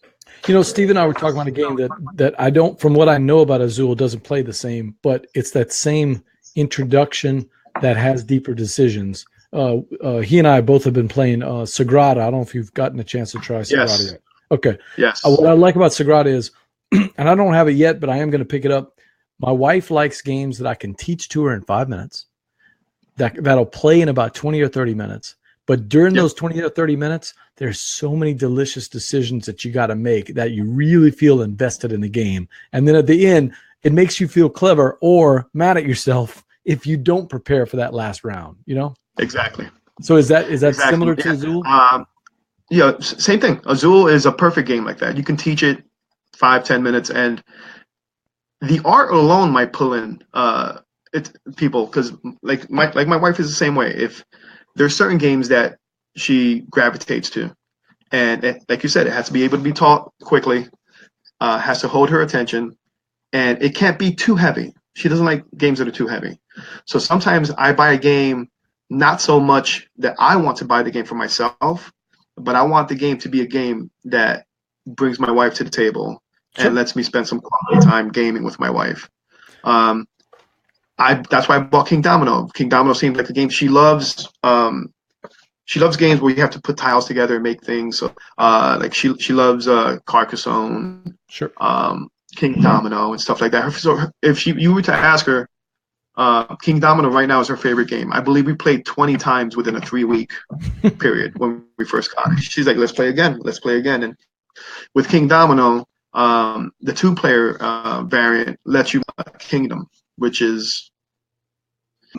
Steve and I were talking about a game that I don't, from what I know about Azul, doesn't play the same, but it's that same introduction that has deeper decisions. He and I both have been playing Sagrada. I don't know if you've gotten a chance to try Sagrada yet. Okay. Yes. What I like about Sagrada is, and I don't have it yet, but I am going to pick it up. My wife likes games that I can teach to her in 5 minutes, that'll play in about 20 or 30 minutes, But during those 20 or 30 minutes, there's so many delicious decisions that you got to make that you really feel invested in the game. And then at the end, it makes you feel clever or mad at yourself if you don't prepare for that last round, you know? Exactly. So is that Exactly. similar to Azul? Yeah, same thing. Azul is a perfect game like that. You can teach it 5-10 minutes, and the art alone might pull in people, because like my wife is the same way. If there's certain games that she gravitates to, and like you said, it has to be able to be taught quickly, has to hold her attention, and it can't be too heavy. She doesn't like games that are too heavy. So sometimes I buy a game, not so much that I want to buy the game for myself, but I want the game to be a game that brings my wife to the table and lets me spend some quality time gaming with my wife. That's why I bought King Domino. King Domino seems like a game she loves. She loves games where you have to put tiles together and make things. So, like she loves Carcassonne, King Domino, and stuff like that. So if you were to ask her, King Domino right now is her favorite game. I believe we played 20 times within a 3-week period when we first got it. She's like, let's play again. Let's play again. And with King Domino, the 2-player variant lets you Kingdom, which is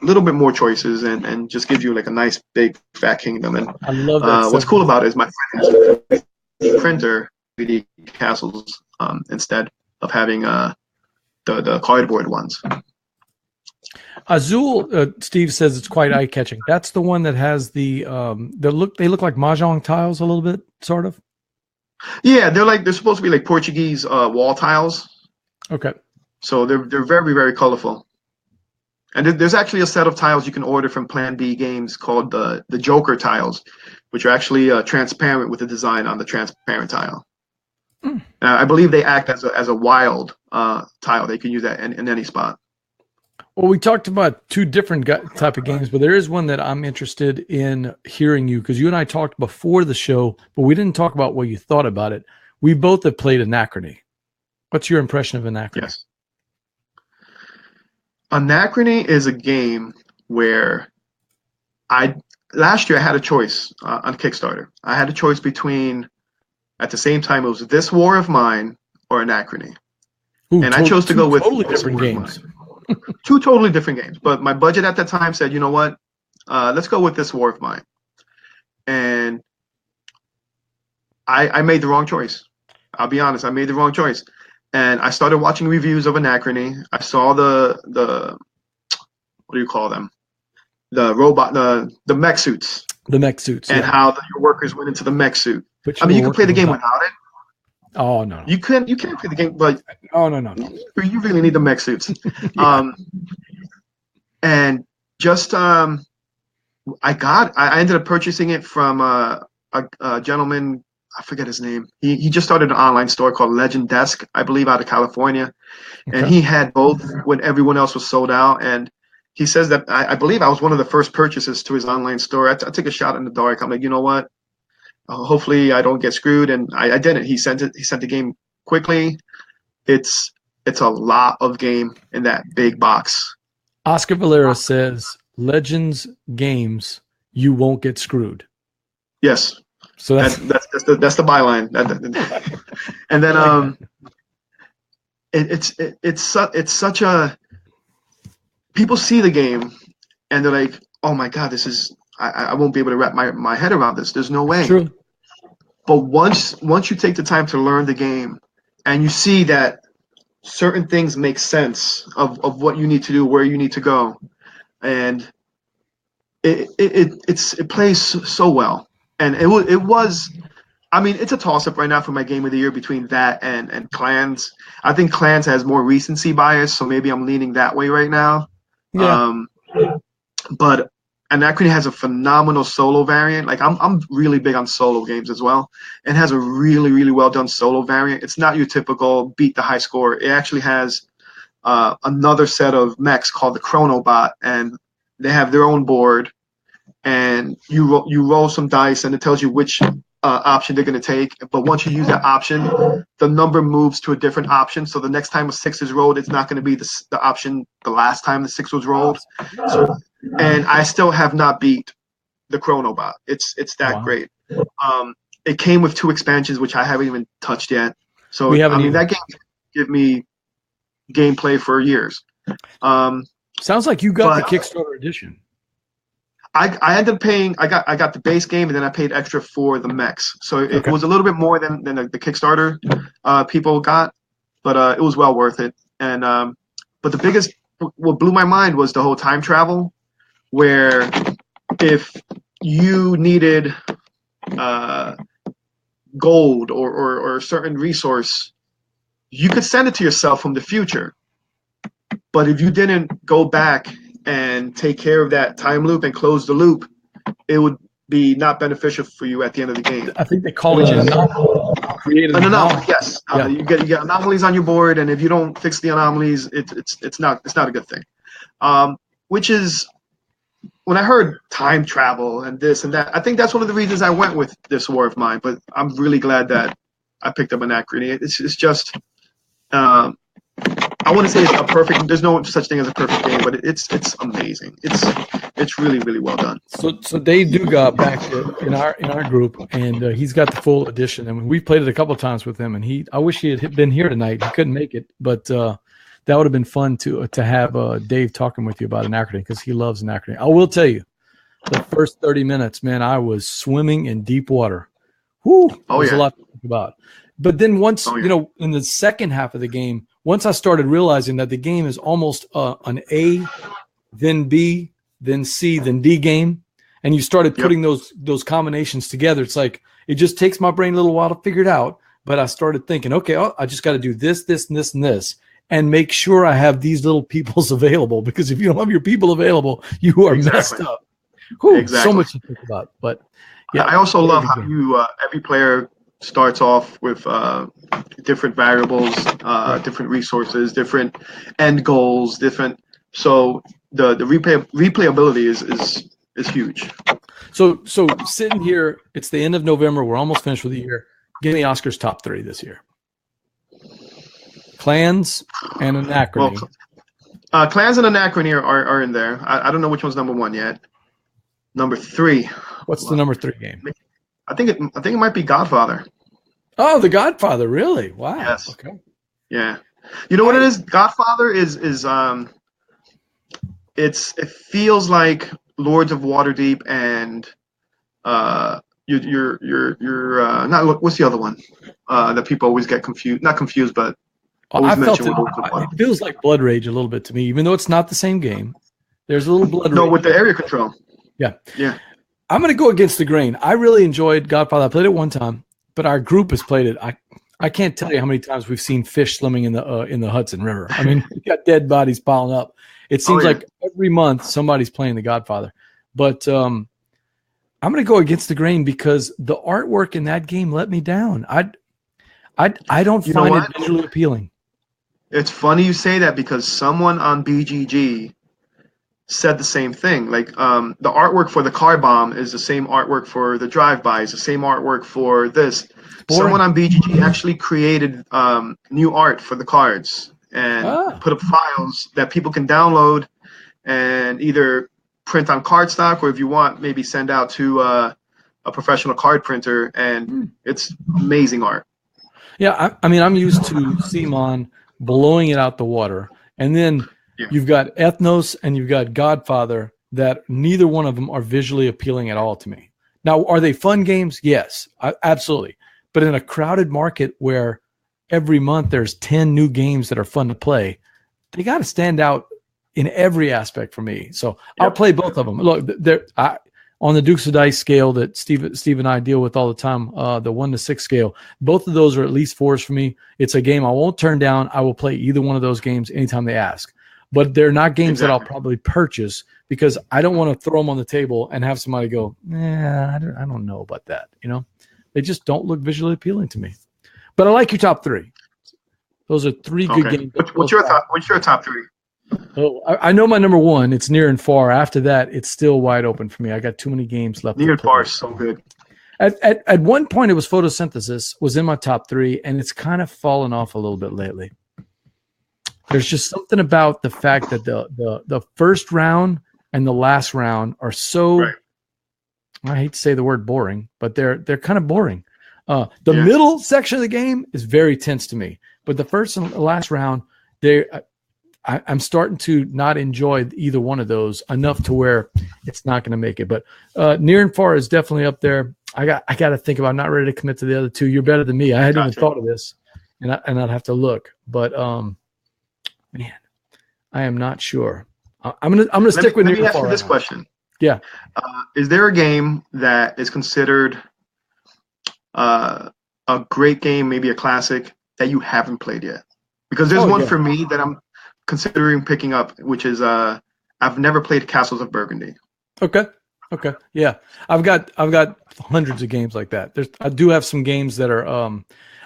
a little bit more choices and just gives you like a nice big fat kingdom. And I love that. What's cool about it is my friend has a printer 3D castles instead of having the cardboard ones. Azul, Steve says it's quite eye-catching. That's the one that has they look like mahjong tiles a little bit, sort of. Yeah, they're supposed to be like Portuguese wall tiles. Okay. So they're very, very colorful. And there's actually a set of tiles you can order from Plan B Games called the Joker tiles, which are actually transparent with the design on the transparent tile. I believe they act as a wild tile. They can use that in any spot. Well, we talked about 2 different type of games, but there is one that I'm interested in hearing you, because you and I talked before the show, but we didn't talk about what you thought about it. We both have played Anachrony. What's your impression of Anachrony? Yes. Anachrony is a game where last year I had a choice on Kickstarter. I had a choice between, at the same time, it was This War of Mine or Anachrony. Ooh, and I chose to go with totally different games. 2 totally different games, but my budget at that time said, you know what, let's go with This War of Mine. And I made the wrong choice. I'll be honest, I made the wrong choice. And I started watching reviews of Anachrony. I saw the what do you call them? The robot, the mech suits. The mech suits. And how your workers went into the mech suit. I mean, you can play the game without it. Oh no. You can't play the game, but no. You really need the mech suits. And just I ended up purchasing it from a gentleman. I forget his name. He just started an online store called Legend Desk, I believe, out of California. Okay. And he had both when everyone else was sold out. And he says that I believe I was one of the first purchases to his online store. I took a shot in the dark. I'm like, you know what? Hopefully I don't get screwed. And I didn't. He sent the game quickly. It's a lot of game in that big box. Oscar Valera says, Legends Games, you won't get screwed. Yes. So that's the byline. And then it's such a, people see the game and they're like, oh my God, this is, I won't be able to wrap my head around this. There's no way. True. But once you take the time to learn the game and you see that certain things make sense of what you need to do, where you need to go, and it plays so well. And it was, I mean, it's a toss-up right now for my game of the year between that and Clans. I think Clans has more recency bias, so maybe I'm leaning that way right now. Yeah. But Anachrony has a phenomenal solo variant. Like I'm really big on solo games as well, and has a really, really well done solo variant. It's not your typical beat the high score. It actually has another set of mechs called the Chronobot, and they have their own board. And you roll some dice, and it tells you which option they're going to take. But once you use that option, the number moves to a different option. So the next time a 6 is rolled, it's not going to be the option the last time the 6 was rolled. So, and I still have not beat the Chronobot. It's that Wow. great. It came with 2 expansions, which I haven't even touched yet. So We haven't either. that game give me gameplay for years. Sounds like you got the Kickstarter edition. I ended up paying. I got the base game, and then I paid extra for the mechs. So it was a little bit more than the Kickstarter people got, but it was well worth it. And but the biggest, what blew my mind was the whole time travel, where if you needed gold or a certain resource, you could send it to yourself from the future. But if you didn't go back and take care of that time loop and close the loop, it would be not beneficial for you at the end of the game. I think they call it an anomaly. An anomaly, yes. Yeah. You get anomalies on your board, and if you don't fix the anomalies, it's not a good thing. Which is, when I heard time travel and this and that, I think that's one of the reasons I went with this War of Mine. But I'm really glad that I picked up Anachrony. It's just. I want to say it's a perfect. There's no such thing as a perfect game, but it's amazing. It's really, really well done. So Dave got back in our group, and he's got the full edition. And we played it a couple of times with him. And I wish he had been here tonight. He couldn't make it, but that would have been fun to have Dave talking with you about Anachrony, because he loves Anachrony. I will tell you, the first 30 minutes, man, I was swimming in deep water. Whoo! There's a lot to think about. But then once, in the second half of the game, once I started realizing that the game is almost an A, then B, then C, then D game, and you started putting those combinations together, it's like it just takes my brain a little while to figure it out. But I started thinking, okay, I just got to do this, this, and this, and this, and make sure I have these little peoples available, because if you don't have your people available, you are messed up. Whew, so much to think about. But yeah, I also love how you every player starts off with different variables, different resources, different end goals, different. So the replayability is huge. So sitting here, it's the end of November. We're almost finished with the year. Give me Oscar's top 3 this year. Clans and Anachrony. Well, Clans and Anachrony are in there. I don't know which one's number 1 yet. Number 3. What's the number 3 game? I think it might be Godfather. Oh, the Godfather, really? Wow. Yes. Okay. Yeah. You know what it is? Godfather is it feels like Lords of Waterdeep and you're not, what's the other one that people always get confused? Not confused, but always mention. It feels like Blood Rage a little bit to me, even though it's not the same game. There's a little Blood Rage. No, with the area control. Yeah. Yeah. I'm going to go against the grain. I really enjoyed Godfather. I played it one time, but our group has played it. I can't tell you how many times we've seen fish swimming in the Hudson River. I mean, you got dead bodies piling up. It seems like every month somebody's playing the Godfather. But I'm going to go against the grain because the artwork in that game let me down. I don't find it visually appealing. It's funny you say that, because someone on BGG said the same thing. Like the artwork for the car bomb is the same artwork for the drive-by, is the same artwork for this. Someone on BGG actually created new art for the cards and put up files that people can download and either print on cardstock, or if you want, maybe send out to a professional card printer, and it's amazing art. Yeah, I mean, I'm used to Simon blowing it out the water, and then you've got Ethnos and you've got Godfather, that neither one of them are visually appealing at all to me. Now, are they fun games? Yes, absolutely. But in a crowded market where every month there's 10 new games that are fun to play, they got to stand out in every aspect for me. So I'll play both of them. Look, on the Dukes of Dice scale that Steve and I deal with all the time, the 1 to 6 scale, both of those are at least 4s for me. It's a game I won't turn down. I will play either one of those games anytime they ask. But they're not games that I'll probably purchase, because I don't want to throw them on the table and have somebody go, I don't know about that. They just don't look visually appealing to me. But I like your top 3. Those are 3 good games. What's your top 3? Oh, I know my number 1. It's Near and Far. After that, it's still wide open for me. I got too many games left. Near and Far is so good. At one point, it was Photosynthesis was in my top 3, and it's kind of fallen off a little bit lately. There's just something about the fact that the first round and the last round are so I hate to say the word boring, but they're kind of boring. The middle section of the game is very tense to me, but the first and last round, I'm starting to not enjoy either one of those enough to where it's not going to make it. But Near and Far is definitely up there. I got to think about. I'm not ready to commit to the other two. You're better than me. I hadn't even thought of this, and I'd have to look. But man, I am not sure. I'm gonna stick with Near and Far. Let me ask you this question. Yeah. Is there a game that is considered a great game, maybe a classic, that you haven't played yet? Because there's one for me that I'm considering picking up, which is I've never played Castles of Burgundy. Okay. Yeah. I've got hundreds of games like that. I do have some games that are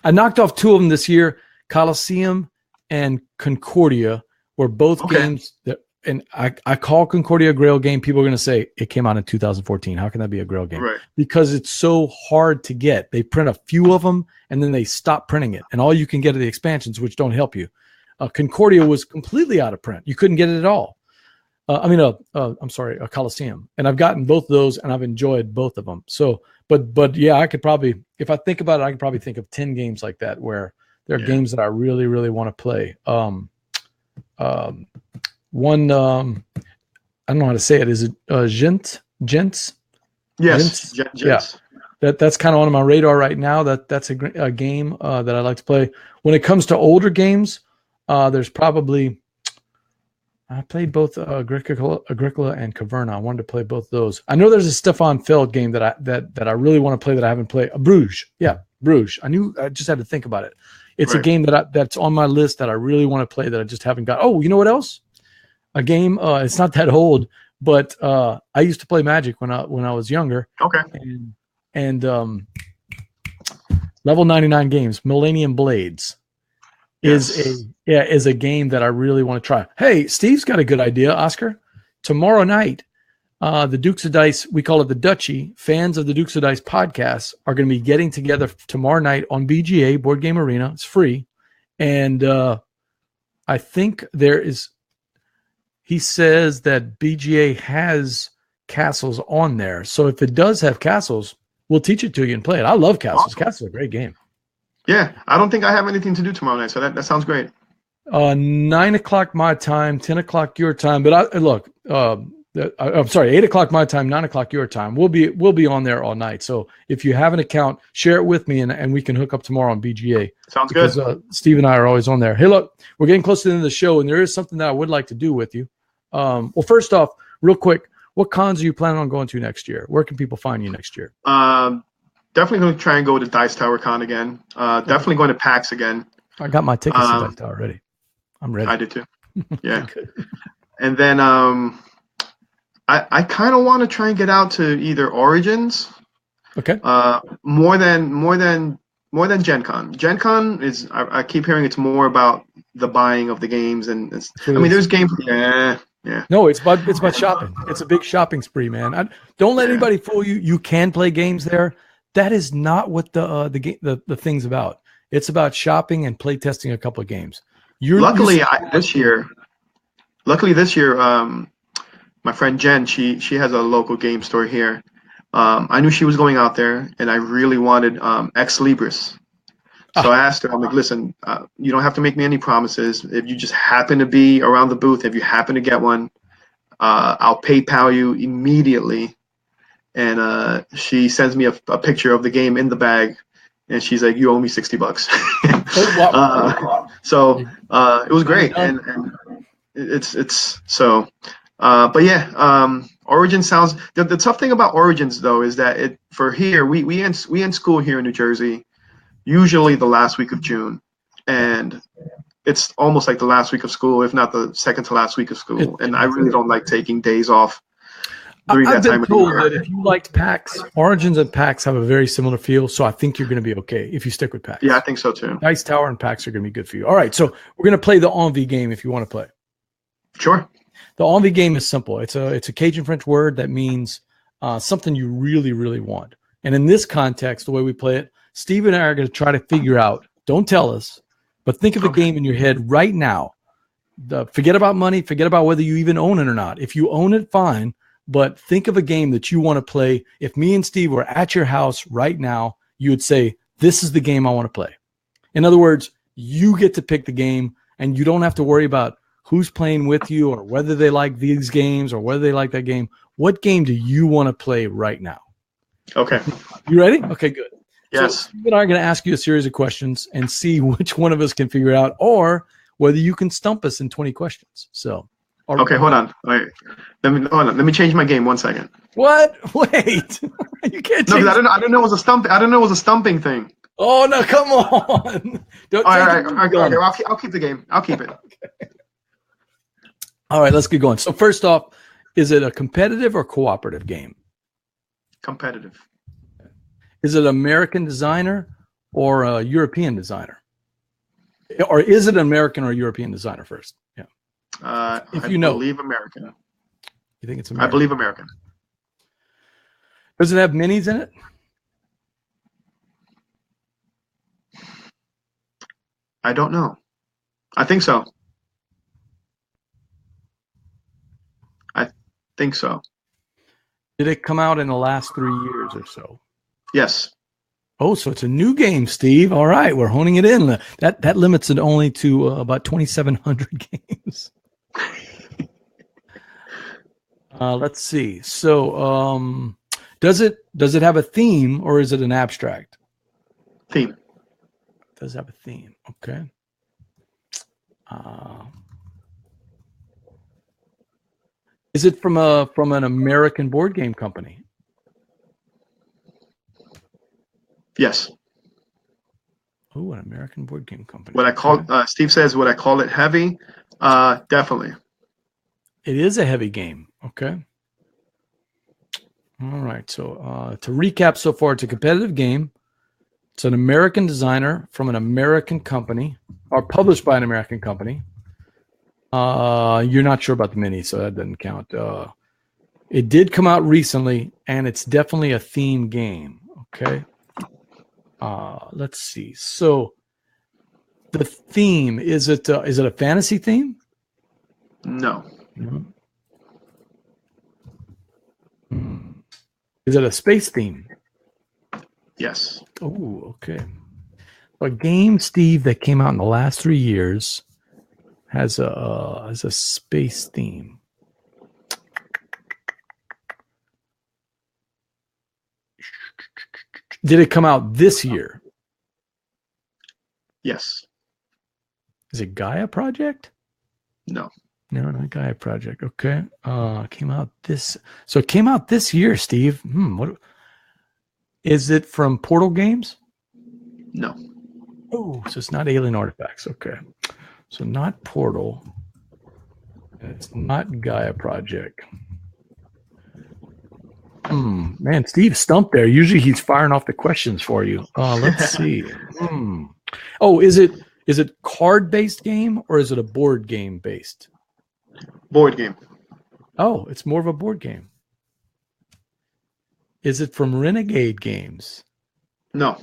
I knocked off two of them this year. Colosseum and Concordia were both games that, and I call Concordia a Grail game. People are going to say it came out in 2014. How can that be a Grail game? Right. Because it's so hard to get. They print a few of them and then they stop printing it. And all you can get are the expansions, which don't help you. Concordia was completely out of print. You couldn't get it at all. I'm sorry, a Colosseum. And I've gotten both of those and I've enjoyed both of them. So, but yeah, I could probably, if I think about it, I could probably think of 10 games like that where there are games that I really, really want to play. One, I don't know how to say it. Is it Gents? Yes, Gents? Yeah. That's kind of on my radar right now. That's a game that I like to play. When it comes to older games, there's probably I played both Agricola and Caverna. I wanted to play both of those. I know there's a Stefan Feld game that I really want to play that I haven't played. Bruges, Bruges. I just had to think about it. It's a game that's on my list that I really want to play that I just haven't got. Oh, you know what else? A game. It's not that old, but I used to play Magic when I was younger. Okay. And level 99 games, Millennium Blades. Is a game that I really want to try. Hey, Steve's got a good idea, Oscar. Tomorrow night, the Dukes of Dice, we call it the Dutchie, fans of the Dukes of Dice podcast are going to be getting together tomorrow night on BGA, Board Game Arena. It's free. And I think he says that BGA has castles on there. So if it does have castles, we'll teach it to you and play it. I love castles. Awesome. Castles are a great game. Yeah, I don't think I have anything to do tomorrow night, so that sounds great. 9 o'clock my time, 10 o'clock your time. But I'm sorry, 8 o'clock my time, 9 o'clock your time. We'll be on there all night. So if you have an account, share it with me, and we can hook up tomorrow on BGA. Sounds good. Steve and I are always on there. Hey, look, we're getting close to the end of the show, and there is something that I would like to do with you. Well, first off, real quick, what cons are you planning on going to next year? Where can people find you next year? Definitely going to try and go to Dice Tower Con again. Definitely going to PAX again. I got my tickets to Dice Tower already. I'm ready. I did too. Yeah. And then I kind of want to try and get out to either Origins. Okay. More than Gen Con. Gen Con is I keep hearing it's more about the buying of the games and there's games. Yeah. No, it's about shopping. It's a big shopping spree, man. Don't let anybody fool you. You can play games there. That is not what the thing's about. It's about shopping and play testing a couple of games. Luckily this year, my friend Jen, she has a local game store here. I knew she was going out there, and I really wanted Ex Libris. So I asked her, I'm like, listen, you don't have to make me any promises. If you just happen to be around the booth, if you happen to get one, I'll PayPal you immediately. And she sends me a picture of the game in the bag, and she's like, "You owe me $60." So it was great, and it's so. But yeah, Origins sounds. The tough thing about Origins though is that for here we end school here in New Jersey, usually the last week of June, and it's almost like the last week of school, if not the second to last week of school. And I really don't like taking days off. I've been told that if you liked PAX, Origins and PAX have a very similar feel, so I think you're going to be okay if you stick with PAX. Yeah, I think so too. Dice Tower and PAX are going to be good for you. All right, so we're going to play the Envie game if you want to play. Sure. The Envie game is simple. It's a Cajun French word that means something you really, really want. And in this context, the way we play it, Steve and I are going to try to figure out, don't tell us, but think of a game in your head right now. Forget about money, forget about whether you even own it or not. If you own it, fine. but think of a game that you want to play. If me and Steve were at your house right now, you would say, this is the game I want to play. In other words, you get to pick the game, and you don't have to worry about who's playing with you or whether they like these games or whether they like that game. What game do you want to play right now? Okay. You ready? Okay, good. Yes. So Steve and I are going to ask you a series of questions and see which one of us can figure it out, or whether you can stump us in 20 questions. So, okay, hold on. Wait. Let me change my game 1 second. What? Wait. You can't change. No, I didn't know it was a stump. I didn't know it was a stumping thing. Oh no! Come on. Don't. All right. Okay. I'll keep the game. I'll keep it. Okay. All right. Let's get going. So first off, is it a competitive or cooperative game? Competitive. Is it an American designer or a European designer? Or is it an American or European designer first? Yeah. I believe American. You think it's American? I believe American. Does it have minis in it? I don't know. I think so. Did it come out in the last 3 years or so? Yes. Oh, so it's a new game, Steve. All right, we're honing it in. That limits it only to about 2,700 games. Let's see. So, does it have a theme, or is it an abstract? Theme. It does have a theme. Okay. Is it from an American board game company? Yes. Oh, an American board game company. What I call Steve says, would I call it heavy? Definitely. It is a heavy game. Okay. All right. So to recap so far, it's a competitive game. It's an American designer from an American company, or published by an American company. You're not sure about the mini, so that doesn't count. It did come out recently, and it's definitely a theme game. Okay. Let's see. So the theme, is it a fantasy theme? No. No. Is it a space theme? Yes. Oh, okay. A game, Steve, that came out in the last 3 years has a space theme. Did it come out this year? Yes. Is it Gaia Project? No. No, not Gaia Project. Okay. Came out this. So it came out this year, Steve. What is it, from Portal Games? No. Oh, so it's not Alien Artifacts. Okay. So not Portal. It's not Gaia Project. Man, Steve stumped there. Usually he's firing off the questions for you. Let's see. Oh, is it card-based game, or is it a board game based? Board game. Oh, it's more of a board game. Is it from Renegade Games? No.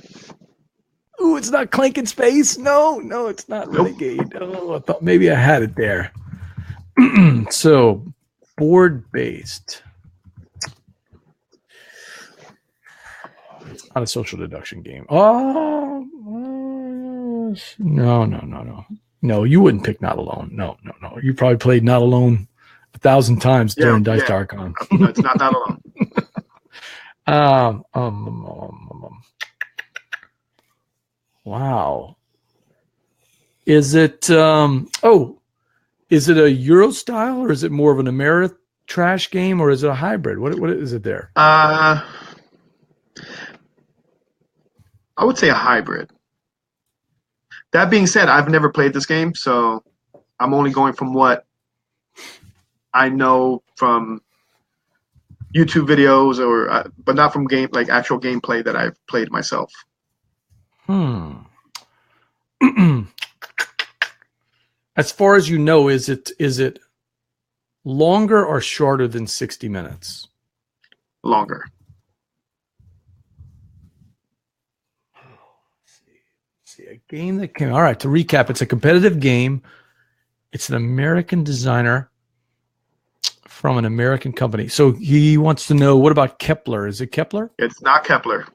Ooh, it's not Clank in Space. No, it's not Renegade. Oh, I thought maybe I had it there. So, board-based. It's not a social deduction game. Oh, no. No, you wouldn't pick Not Alone. No. You probably played Not Alone 1,000 times during Dice Darkon. No, it's not Not Alone. Wow. Is it is it a Euro style, or is it more of an Ameritrash game, or is it a hybrid? What is it there? I would say a hybrid. That being said, I've never played this game, so I'm only going from what I know from YouTube videos, or but not from actual gameplay that I've played myself. As far as you know, is it longer or shorter than 60 minutes? Longer. A game that came. All right, to recap, it's a competitive game. It's an American designer from an American company. So he wants to know, what about Kepler? Is it Kepler? It's not Kepler.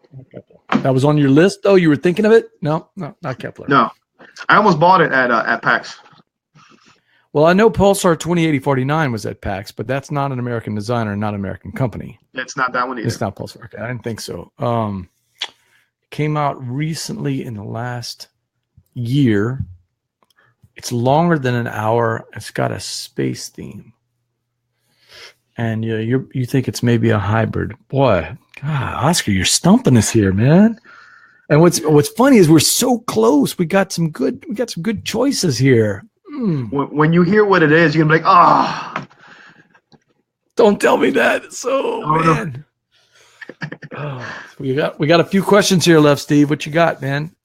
That was on your list, though? You were thinking of it? No, not Kepler. No. I almost bought it at PAX. Well, I know Pulsar 208049 was at PAX, but that's not an American designer, not an American company. It's not that one either. It's not Pulsar. Okay, I didn't think so. Came out recently in the last year. It's longer than an hour. It's got a space theme. And you think it's maybe a hybrid. Boy, God, Oscar, you're stumping us here, man. And what's funny is we're so close. We got some good choices here. When you hear what it is, you're gonna be like, ah. Oh. Don't tell me that. So man. No. We got a few questions here left, Steve. What you got, man?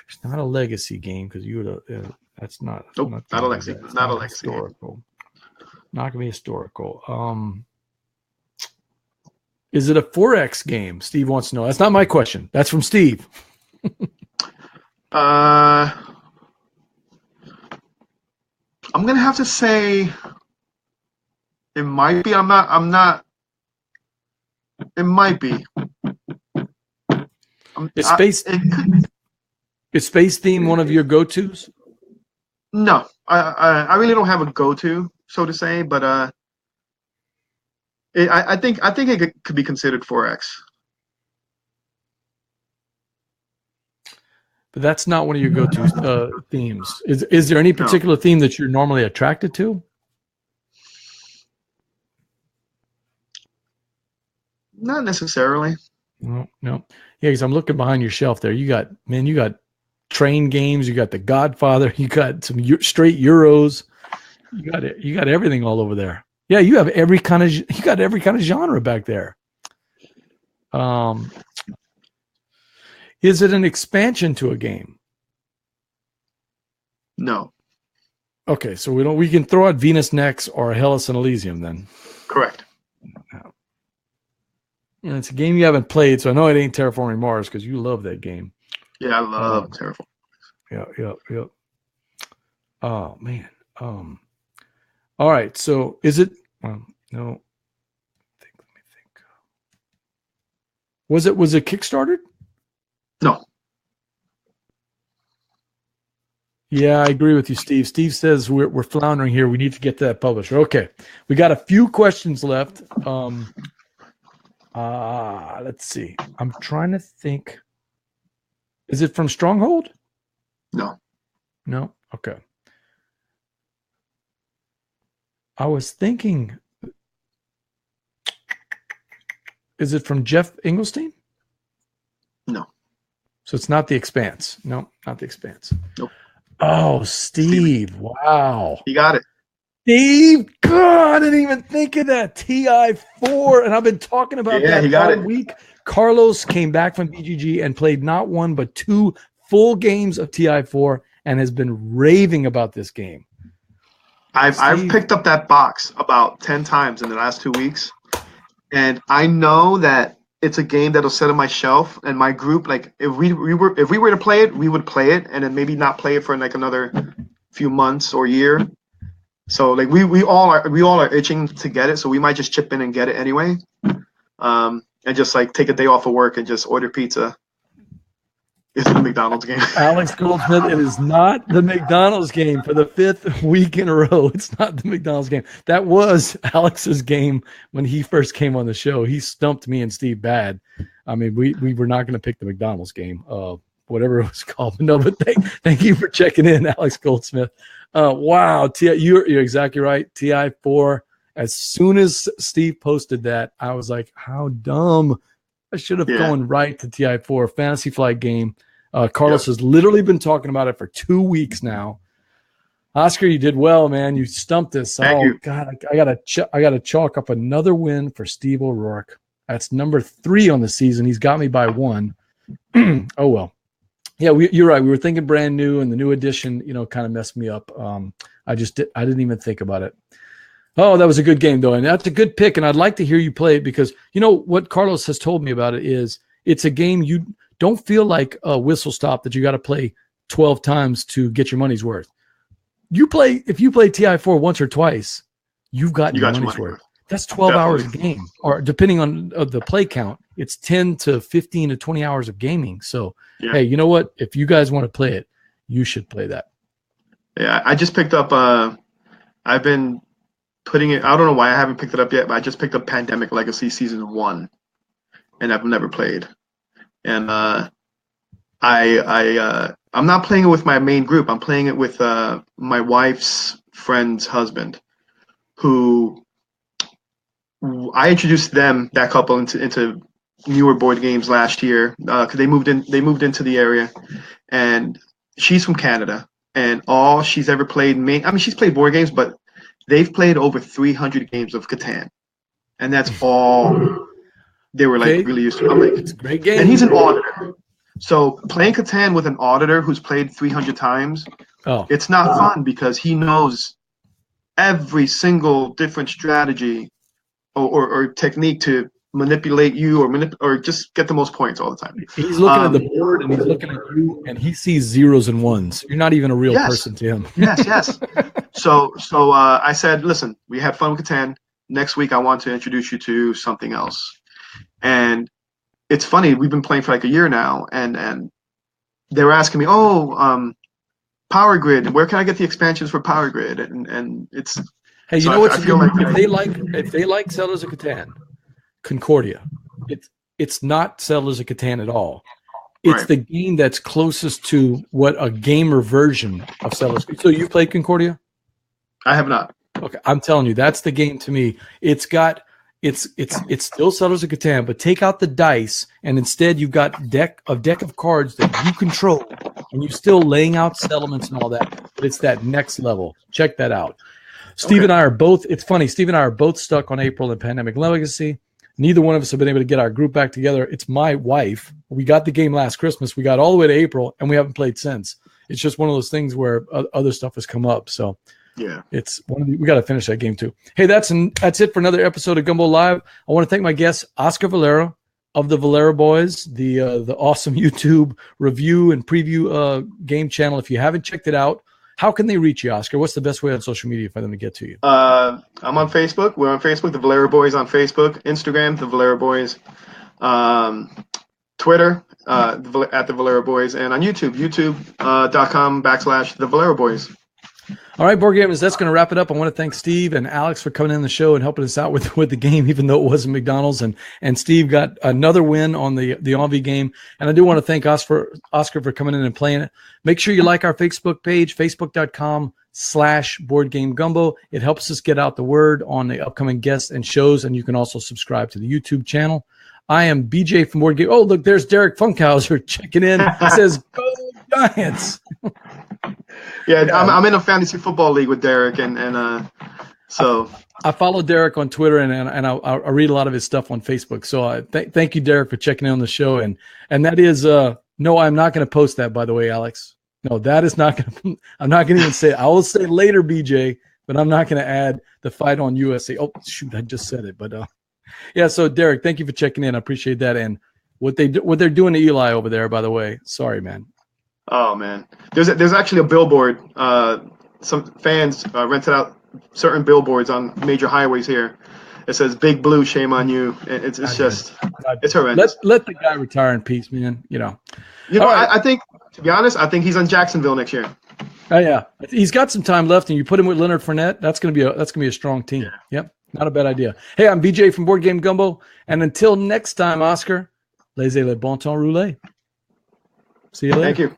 It's not a legacy game because that's not. Nope, not a legacy. Not a legacy. Historical. Not gonna be historical. Is it a 4X game? Steve wants to know. That's not my question. That's from Steve. I'm gonna have to say it might be. I'm not. It might be. Is space theme one of your go-tos? No, I really don't have a go-to, so to say, but I think it could be considered 4X. But that's not one of your go-to themes. Is there any particular theme that you're normally attracted to? Not necessarily. No. Yeah, because I'm looking behind your shelf there. You got train games. You got The Godfather. You got some straight Euros. You got everything all over there. Yeah, you got every kind of genre back there. Is it an expansion to a game? No. Okay, so we can throw out Venus Next or Hellas and Elysium then. Correct. And it's a game you haven't played, so I know it ain't Terraforming Mars because you love that game. Yeah, I love Terraforming. Yeah. Oh man. All right. So is it? No. Let me think. Was it Kickstarted? No. Yeah, I agree with you, Steve. Steve says we're floundering here. We need to get to that publisher. Okay, we got a few questions left. Let's see. I'm trying to think. Is it from Stronghold? No. Okay. I was thinking. Is it from Jeff Engelstein? No. So it's not The Expanse. No, not The Expanse. Nope. Oh, Steve. Wow. You got it. Steve, God, I didn't even think of that. TI4, and I've been talking about that all week. Carlos came back from BGG and played not one but two full games of TI4 and has been raving about this game. I've picked up that box about 10 times in the last 2 weeks, and I know that it's a game that'll sit on my shelf. And my group, like if we were to play it, we would play it, and then maybe not play it for like another few months or year. So like we all are itching to get it, so we might just chip in and get it anyway, and just like take a day off of work and just order pizza. It's the McDonald's game. Alex Goldsmith, it is not the McDonald's game for the 5th week in a row. It's not the McDonald's game. That was Alex's game when he first came on the show. He stumped me and Steve bad. I mean, we were not going to pick the McDonald's game, whatever it was called. No, but thank you for checking in, Alex Goldsmith. Wow, you're exactly right. TI4. As soon as Steve posted that, I was like, how dumb. I should have gone right to TI4, Fantasy Flight game. Carlos has literally been talking about it for 2 weeks now. Oscar, you did well, man. You stumped us. Thank you. God, I gotta chalk up another win for Steve O'Rourke. That's number 3 on the season. He's got me by 1. Oh well. Yeah, you're right. We were thinking brand new, and the new edition, kind of messed me up. I didn't even think about it. Oh, that was a good game, though, and that's a good pick, and I'd like to hear you play it because, what Carlos has told me about it is it's a game you don't feel like a whistle stop that you got to play 12 times to get your money's worth. if you play TI4 once or twice, you've gotten You your got your money's money worth. worth. That's 12 hours a Definitely. game, or depending on the play count, it's 10 to 15 to 20 hours of gaming. So, Yeah. hey, you know what? If you guys want to play it, you should play that. Yeah. I just picked up. I've been putting it. I don't know why I haven't picked it up yet, but I just picked up Pandemic Legacy Season 1, and I've never played. And I'm not playing it with my main group. I'm playing it with my wife's friend's husband, who I introduced that couple into newer board games last year because they moved into the area, and she's from Canada, and all she's ever played she's played board games, but they've played over 300 games of Catan, and that's all they were like Okay. really used to. I'm like, It's a great game. and he's an auditor, so playing Catan with an auditor who's played 300 times, it's not fun because he knows every single different strategy or technique to manipulate you or just get the most points all the time. He's looking at the board and he's looking at you, and he sees zeros and ones. You're not even a real person to him. Yes. So I said, listen, we had fun with Catan. Next week, I want to introduce you to something else. And it's funny, we've been playing for like a year now, and they were asking me, Power Grid, where can I get the expansions for Power Grid? And it's hey, you know what? If they like Settlers of Catan, Concordia, it's not Settlers of Catan at all. It's the game that's closest to what a gamer version of Settlers. So you've played Concordia? I have not. Okay, I'm telling you, that's the game to me. It's still Settlers of Catan, but take out the dice, and instead you've got a deck of cards that you control, and you're still laying out settlements and all that. But it's that next level. Check that out. Steve and I are both. It's funny. Steve and I are both stuck on April and Pandemic Legacy. Neither one of us have been able to get our group back together. It's my wife. We got the game last Christmas. We got all the way to April, and we haven't played since. It's just one of those things where other stuff has come up. So yeah, it's we got to finish that game too. Hey, that's it for another episode of Gumbo Live. I want to thank my guest Oscar Valera of the Valera Boys, the awesome YouTube review and preview game channel. If you haven't checked it out, how can they reach you, Oscar? What's the best way on social media for them to get to you? I'm on Facebook. We're on Facebook, the Valera Boys on Facebook, Instagram, the Valera Boys, Twitter, at the Valera Boys, and on YouTube, youtube.com/the Valera Boys. All right, board gamers, that's going to wrap it up. I want to thank Steve and Alex for coming in the show and helping us out with the game, even though it wasn't McDonald's. And Steve got another win on the Envie game. And I do want to thank Oscar for coming in and playing it. Make sure you like our Facebook page, facebook.com/boardgamegumbo. It helps us get out the word on the upcoming guests and shows, and you can also subscribe to the YouTube channel. I am BJ from Board Game. Oh, look, there's Derek Funkhauser checking in. He says, "Go Giants!" Yeah, I'm in a fantasy football league with Derek, and so I follow Derek on Twitter, and I read a lot of his stuff on Facebook. So thank you, Derek, for checking in on the show. And that is no, I'm not going to post that, by the way, Alex. No, that is not going to. I'm not going to even say it. I will say later, BJ, but I'm not going to add the fight on USA. Oh shoot, I just said it, but yeah. So Derek, thank you for checking in. I appreciate that. And what they're doing to Eli over there, by the way. Sorry, man. Oh man, there's actually a billboard. Some fans rented out certain billboards on major highways here. It says "Big Blue, shame on you." It's just it's horrendous. Let the guy retire in peace, man. Right. I think, to be honest, I think he's on Jacksonville next year. Oh yeah, he's got some time left, and you put him with Leonard Fournette. That's gonna be a strong team. Yeah. Yep, not a bad idea. Hey, I'm BJ from Board Game Gumbo, and until next time, Oscar, laissez le bon temps rouler. See you later. Thank you.